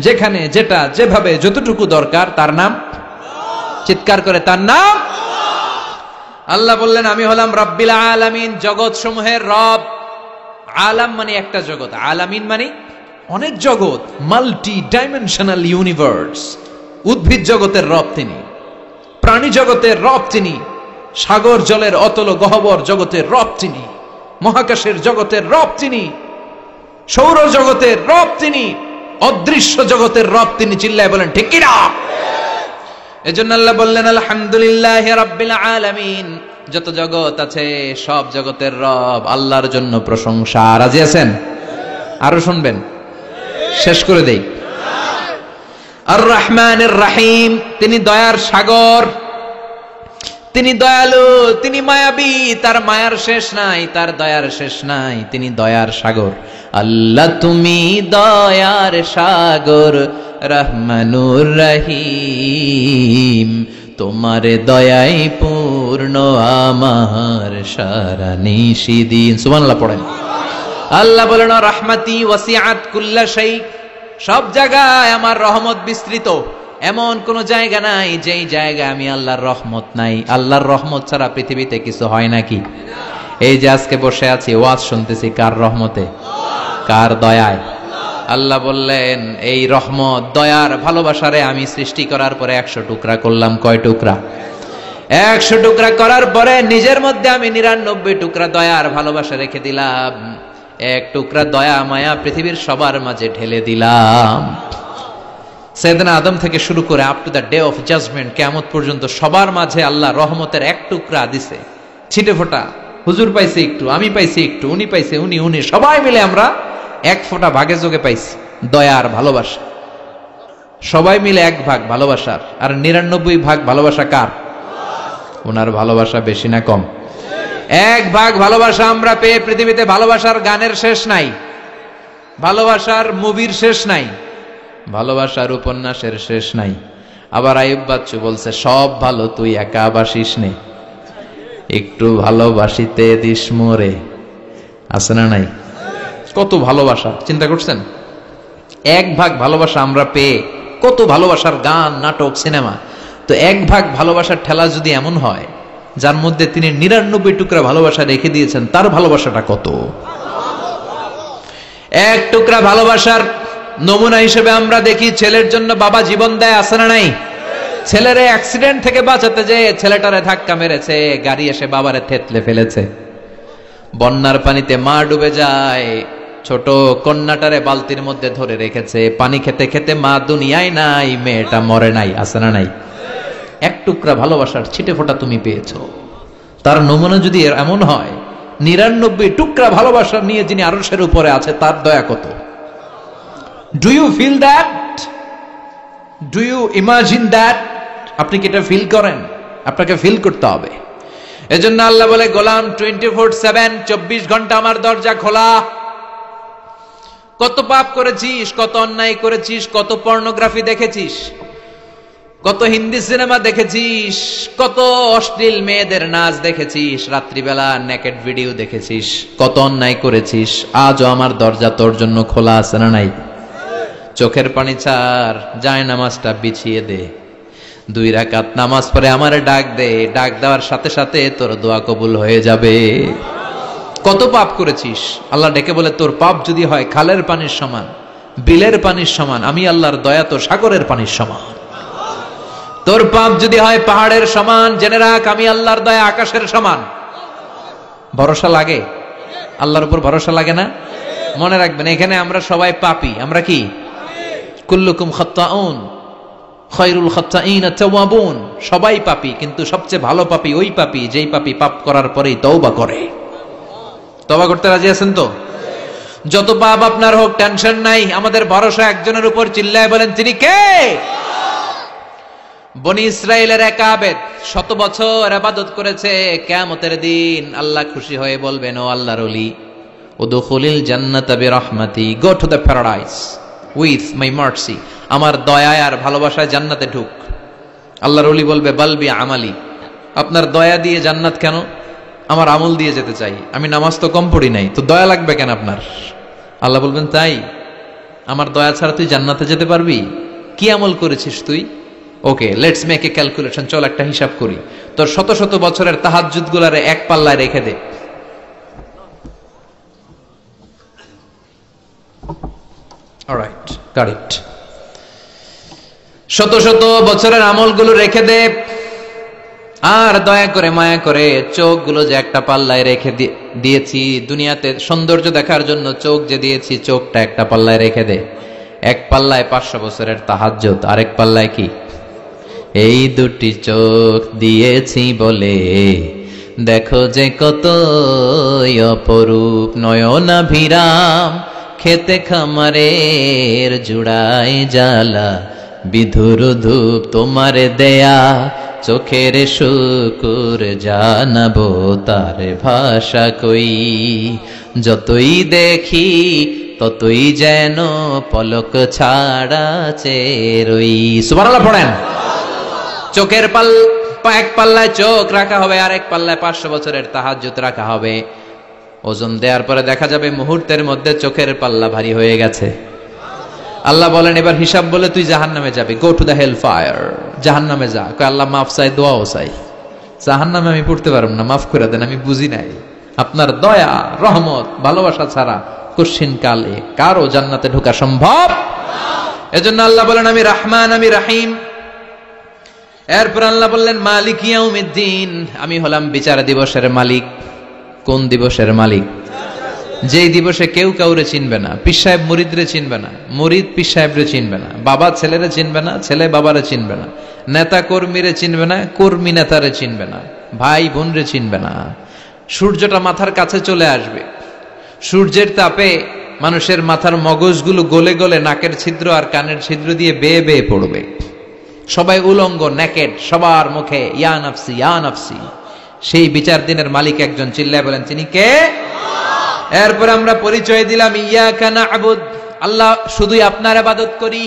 যেখানে যেটা যেভাবে যতটুকু দরকার তার নাম, চিৎকার করে তার নাম। আল্লাহ বললেন, আমি হলাম রব্বিল আলামিন, জগৎ সমূহের রব। আলাম মানে একটা জগৎ, আলামিন মানে অনেক জগৎ, মাল্টি ডাইমেনশনাল ইউনিভার্স। উদ্ভিদ জগতের রব তিনি, প্রাণী জগতের রব তিনি, সাগর জলের অতল গহ্বর জগতের রব তিনি, মহাকাশের জগতের রব তিনি, সৌর জগতের রব তিনি, অদৃশ্য জগতের রব তিনি। চিল্লায় বলেন ঠিক কিনা? এজন্য আল্লাহ বললেন, আলহামদুলিল্লাহি রাব্বিল আলামিন, যত জগৎ আছে সব জগতের রব আল্লাহর জন্য প্রশংসা। রাজি আছেন? আরো শুনবেন? শেষ করে দেই। আর রহমানির রহিম, তিনি দয়ার সাগর, তিনি দয়ালু, তিনি মায়াবী, তার মায়ার শেষ নাই, তার দয়ার শেষ নাই, তিনি দয়ার সাগর। আল্লাহ তুমি দয়ার সাগর, রহমানুর রহিম, তোমার দয়াই পূর্ণ আমার সারা নিশিদিন। সুবহানাল্লাহ পড়েন। আল্লাহ বলেন, রাহমাতি ওয়াসিআত কুল্লা শাই, সব জায়গায় আমার রহমত বিস্তৃত। এমন কোন জায়গা নাই যেই জায়গায় আমি আল্লাহর রহমত নাই। আল্লাহর রহমত ছাড়া পৃথিবীতে কিছু হয় নাকি? এই যে আজকে বসে আছি, ওয়াজ শুনতেছি, কার রহমতে? কার দয়ায়? আল্লাহ বললেন, এই রহমত দয়ার ভালোবাসারে আমি সৃষ্টি করার পরে 100 টুকরা করলাম। কয় টুকরা? 100 টুকরা করার পরে নিজের মধ্যে আমি 99 টুকরা দয়ার ভালোবাসা রেখে দিলাম। 1 টুকরা দয়া মায়া পৃথিবীর সবার মাঝে ঢেলে দিলাম। সাইয়েদনা আদম থেকে শুরু করে up to the day of judgment, কিয়ামত পর্যন্ত সবার মাঝে আল্লাহ রহমতের 1 টুকরা দিছে, ছিটে ফোঁটা। হুজুর পাইছে একটু, আমি পাইছি একটু, উনি পাইছে, উনি, সবাই মিলে আমরা 1 ফোঁটা ভাগে যোগে পাইছি দয়ার ভালোবাসা। সবাই মিলে 1 ভাগ ভালোবাসার, আর 99 ভাগ ভালোবাসা কার? ওনার ভালোবাসা বেশি না কম? 1 ভাগ ভালোবাসা আমরা পেয়ে পৃথিবীতে ভালোবাসার গানের শেষ নাই, ভালোবাসার মুভির শেষ নাই, ভালোবাসার উপন্যাসের শেষ নাই। আবার আইয়ুব বাচ্চু বলছে, সব ভালো তুই একা বাসিস নে, একটু ভালোবাসিতে দিস মোরে। আছে না নাই? কত ভালোবাসা, চিন্তা করছেন? 1 ভাগ ভালোবাসা আমরা পেয়ে কত ভালোবাসার গান, নাটক, সিনেমা। তো 1 ভাগ ভালোবাসার ঠেলা যদি এমন হয়, যার মধ্যে তিনি 99 টুকরা ভালোবাসা রেখে দিয়েছেন, তার ভালোবাসাটা কত? 1 টুকরা ভালোবাসার নমুনা হিসেবে আমরা দেখি, ছেলের জন্য বাবা জীবন দেয়, আছে না নাই? ছেলের অ্যাক্সিডেন্ট থেকে বাঁচাতে যে ছেলেটারে ধাক্কা মেরেছে, গাড়ি এসে বাবারে থেতলে ফেলেছে। বন্যার পানিতে মা ডুবে যায়, ছোট কন্যাটারে বালতির মধ্যে ধরে রেখেছে, পানি খেতে খেতে মা দুনিয়ায় নাই, মেয়েটা মরে নাই, আছে না নাই? 1 টুকরা ভালোবাসার ছিটে ফোঁটা তুমি পেয়েছো। তার নমুনা যদি এমন হয়, 99 টুকরা ভালোবাসা নিয়ে যিনি আরশের উপরে আছে, তার দয়া কত? Do you feel that? Do you imagine that? আপনি কি এটা ফিল করেন? আপনাকে ফিল করতে হবে। এজন্য আল্লাহ বলে, গোলাম 24/7, 24 ঘন্টা আমার দরজা খোলা। কত পাপ করেছিস, কত অন্যায় করেছিস, কত পর্নোগ্রাফি দেখেছিস, কত হিন্দি সিনেমা দেখেছিস, কত অশ্লীল মেয়েদের নাচ দেখেছিস, রাত্রিবেলা নেকেড ভিডিও দেখেছিস, কত অন্যায় করেছিস, আজও আমার দরজা তোর জন্য খোলা আছে না নাই? চোখের পানি ছাড়, যায় নামাজটা বিছিয়ে দে, 2 রাকাত নামাজ পড়ে আমারে ডাক দে, ডাক দেওয়ার সাথে সাথে তোর দোয়া কবুল হয়ে যাবে। কত পাপ করেছিস, আল্লাহ ডেকে বলে, তোর পাপ যদি হয় খালের পানির সমান, বিলের পানির সমান, আমি আল্লাহর দয়া তো সাগরের পানির সমান। তোর পাপ যদি হয় পাহাড়ের সমান, জেনে রাখ আমি আল্লাহর দয়া আকাশের সমান। ভরসা লাগে? আল্লাহর উপর ভরসা লাগে না? মনে রাখবেন, এখানে আমরা সবাই পাপী। আমরা কি? কুল্লুকুম খাত্তাউন খায়রুল খাত্তাইন আত-তাওয়াবুন। সবাই পাপী, কিন্তু সবচেয়ে ভালো পাপী ওই পাপী যেই পাপী পাপ করার পরেই তওবা করে। তওবা করতে রাজি আছেন তো? যত পাপ আপনার হোক, টেনশন নাই, আমাদের ভরসা একজনের উপর। চিল্লায় বলেন, তিনি কে? বনি ইসরাইলের এক আবেদ 100 বছর ইবাদত করেছে। কিয়ামতের দিন আল্লাহ খুশি হয়ে বলবেন, ও আল্লাহর ওলি, উদখুলিল জান্নাতা বিরহমাতি, go to the paradise with my mercy. আমার দয়ায় আর ভালোবাসায় জান্নাতে ঢুক। আল্লাহর ওলি বলবে, বালবি আমালি, আপনার দয়া দিয়ে জান্নাত কেন? আমার আমল দিয়ে যেতে চাই। আমি নামাজ তো কম পড়ি নাই, তো দয়া লাগবে কেন আপনার? আল্লাহ বলবেন, তাই? আমার দয়া ছাড়া তুই জান্নাতে যেতে পারবি? কি আমল করেছিস তুই? ওকে, লেটস মেক এ ক্যালকুলেশন। চল একটা হিসাব করি। তোর শত শত বছরের তাহাজ্জুদ গুলারে এক পাল্লায় রেখে দে। Alright, got it. শত শত বছরের আমলগুলো রেখে দে, আর দয়া করে মায়া করে চোখগুলো যে একটা পাল্লায় রেখে দিয়েছি, দুনিয়াতে সৌন্দর্য দেখার জন্য চোখ যে দিয়েছি, চোখটা একটা পাল্লায় রেখে দে। এক পাল্লায় 500 বছরের তাহাজ্জুদ, আরেক পাল্লায় কি? এই দুটি চোখ দিয়েছি বলে দেখো যে কত অপরূপ, নয়নাভিরাম খেতে খামারের জুড়ায় জ্বালা, বিধুর ধূপ তোমারে দেয়া চোখের শুকুর, জানাবো তার ভাষা কই। যতই দেখি ততই যেন পলক ছাড়া চেরই। সুবহানাল্লাহ পড়েন। চোখের এক পাল্লায় চোখ রাখা হবে, আর এক পাল্লায় 500 বছরের তাহাজ্জুদ রাখা হবে। ওজন দেওয়ার পরে দেখা যাবে মুহূর্তের মধ্যে চোখের পাল্লা ভারী হয়ে গেছে। আল্লাহ বলেন, এবার হিসাব বলে তুই জাহান্নামে যাবি। Go to the hell fire, জাহান্নামে যা। কয় আল্লাহ মাফ চাই, দোয়াও চাই। জাহান্নামে আমি পড়তে পারব না, মাফ করে দেন, আমি বুঝি নাই। আপনার দয়া, রহমত, ভালোবাসা ছাড়া কশিন কালে কারো জান্নাতে ঢোকা সম্ভব? এজন্য আল্লাহ বলেন, আমি রহমান, আমি রহিম। এরপর আল্লাহ বললেন, মালিক ইয়াউমিদ্দিন, আমি হলাম বিচার দিবসের মালিক। কোন দিবসের মালিক? যেই দিবসে কেউ কাউরে চিনবে না। পীর সাহেব মুরিদরে চিনবে না, মুরিদ পীর সাহেবরে চিনবে না, বাবা ছেলেরে চিনবে না, ছেলে বাবারে চিনবে না, নেতা কর্মীরে চিনবে না, কর্মী নেতারে চিনবে না, ভাই বোনরে চিনবে না। সূর্যটা মাথার কাছে চলে আসবে। সূর্যের তাপে মানুষের মাথার মগজগুলো গলে গলে নাকের ছিদ্র আর কানের ছিদ্র দিয়ে বেয়ে বেয়ে পড়বে। সবাই উলঙ্গ, নেকেড, সবার মুখে ইয়া নাফসি ইয়া নাফসি। সেই বিচার দিনের মালিক একজন। চিল্লায় বলেন, তিনি কে? এরপর আমরা পরিচয় দিলাম, ইয়াকা না'বুদ, আল্লাহ শুধুই আপনার ইবাদত করি।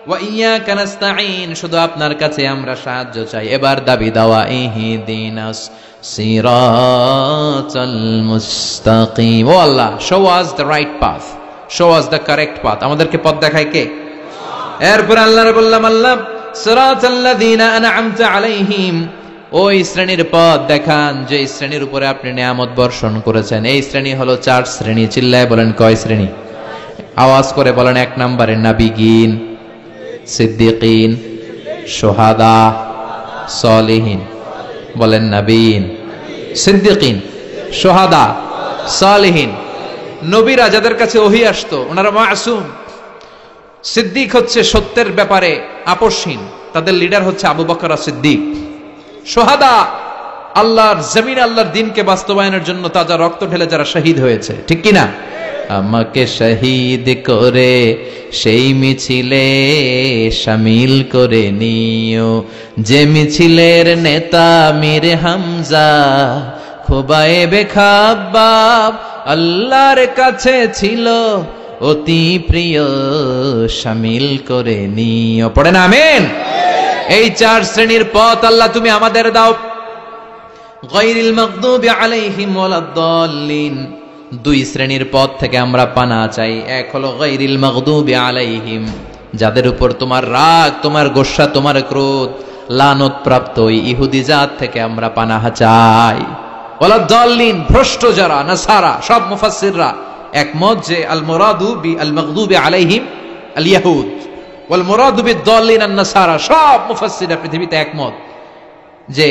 ওয়া ইয়াকা নাস্তাঈন, শুধু আপনার কাছে আমরা সাহায্য চাই। এবার দাবি দাওয়া, ইহদিনাস সিরাতাল মুস্তাকিম। ও আল্লাহ, show us the right path, show us the correct path. আমাদেরকে পথ দেখায় কে? এরপর আল্লাহর বললাম, আল্লাহ সিরাতাল্লাযীনা আন'আমতা আলাইহিম, ওই শ্রেণীর পথ দেখান যে শ্রেণীর উপরে আপনি নিয়ামত বর্ষণ করেছেন। এই শ্রেণী হলো 4 শ্রেণী। চিল্লায় বলেন, কয় শ্রেণী? আওয়াজ করে বলেন। 1 নম্বরে নাবিগিন, সিদ্দিকিন, শুহাদা, সালিহিন। বলেন, নাবিয়িন, সিদ্দিকিন, শুহাদা, সালিহিন। নবীরা যাদের কাছে ওহী আসতো ওনারা মাসুম। সিদ্দিক হচ্ছে সত্যের ব্যাপারে আপোষহীন, তাদের লিডার হচ্ছে আবু বকর সিদ্দিক। শুহাদা আল্লাহর জমিন, আল্লাহর দ্বীনকে বাস্তবায়নের জন্য তাজা রক্ত ঢেলে যারা শহীদ হয়েছে, ঠিক কিনা? আমাকে শহীদ করে সেই মিছিলে শামিল করে নিও, যে মিছিলের নেতা মীর হামজা, খুবাইবে খাব্বাব আল্লাহর কাছে ছিল অতি প্রিয়, শামিল করে নিও। পড়েন আমিন। এই 4 শ্রেণীর পথ আল্লাহ তুমি আমাদের দাও। গায়রিল মাগদুবি আলাইহিম ওয়ালাদ-দাল্লিন, 2 শ্রেণীর পথ থেকে আমরা পানা চাই। এক হলো গায়রিল মাগদুবি আলাইহিম, যাদের উপর তোমার রাগ, তোমার গোসা, তোমার ক্রোধ, লানত প্রাপ্ত ওই ইহুদি জাত থেকে আমরা পানাহ চাই। ওয়ালাদ-দাল্লিন, ভ্রষ্ট যারা নাসারা। সব মুফাসসিররা একমত যে আল মুরাদু বি আল মাগদুবি আলাইহিম আল ইয়াহুদ ওয়াল মুরাদু বিদ-দাল্লিন আন-নাসারা। সব মুফাসসিররা পৃথিবীতে একমত যে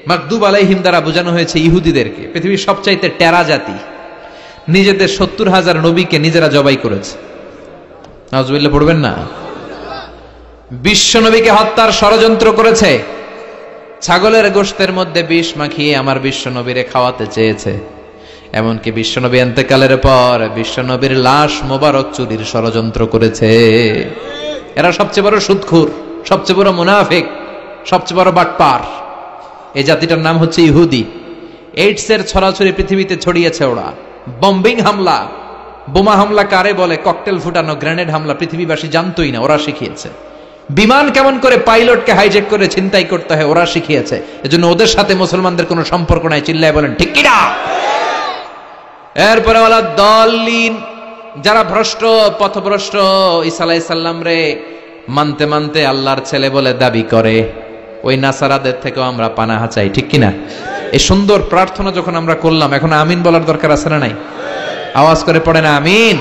মাগদুব আলাইহিম দ্বারা বোঝানো হয়েছে ইহুদিদেরকে, পৃথিবীর সবচাইতে টেরা জাতি, নিজেদের 70,000 নবীকে নিজেরা জবাই করেছে। নাউজুবিল্লাহ পড়বেন না। বিশ্ব নবীকে হত্যার ষড়যন্ত্র করেছে, ছাগলের গোশতের মধ্যে বিষ মাখিয়ে আমার বিশ্ব নবীরে খাওয়াতে চেয়েছে। এমনকি বিশ্ব নবী ইন্তেকালের পর বিশ্ব নবীর লাশ মোবারক চুরির ষড়যন্ত্র করেছে। এরা সবচেয়ে বড় সুদখোর, সবচেয়ে বড় মুনাফিক, সবচেয়ে বড় বাটপার। এই জাতিটার নাম হচ্ছে ইহুদি। এইডসের ছড়াছড়ি পৃথিবীতে ছড়িয়েছে ওরা। বম্বিং হামলা, বোমা হামলা কারে বলে, ককটেল ফুটানো, গ্রেনেড হামলা পৃথিবীবাসী জানতোই না, ওরা শিখিয়েছে। বিমান কেমন করে পাইলটকে হাইজ্যাক করে ছিনতাই করতে হয় ওরা শিখিয়েছে। এজন্য ওদের সাথে মুসলমানদের কোনো সম্পর্ক নাই। চিল্লায় বলেন ঠিক কিনা? এরপরে ওয়ালা দলিন, যারা ভ্রষ্ট, পথভ্রষ্ট, ঈসা আলাইহিস সালাম রে মানতে মানতে আল্লাহর ছেলে বলে দাবি করে, ওই নাসারাদের থেকেও আমরা পানাহা চাই। ঠিক কিনা? এই সুন্দর প্রার্থনা যখন আমরা করলাম, এখন আমিন বলার দরকার আছে না নাই? আওয়াজ করে পড়ে না আমিন।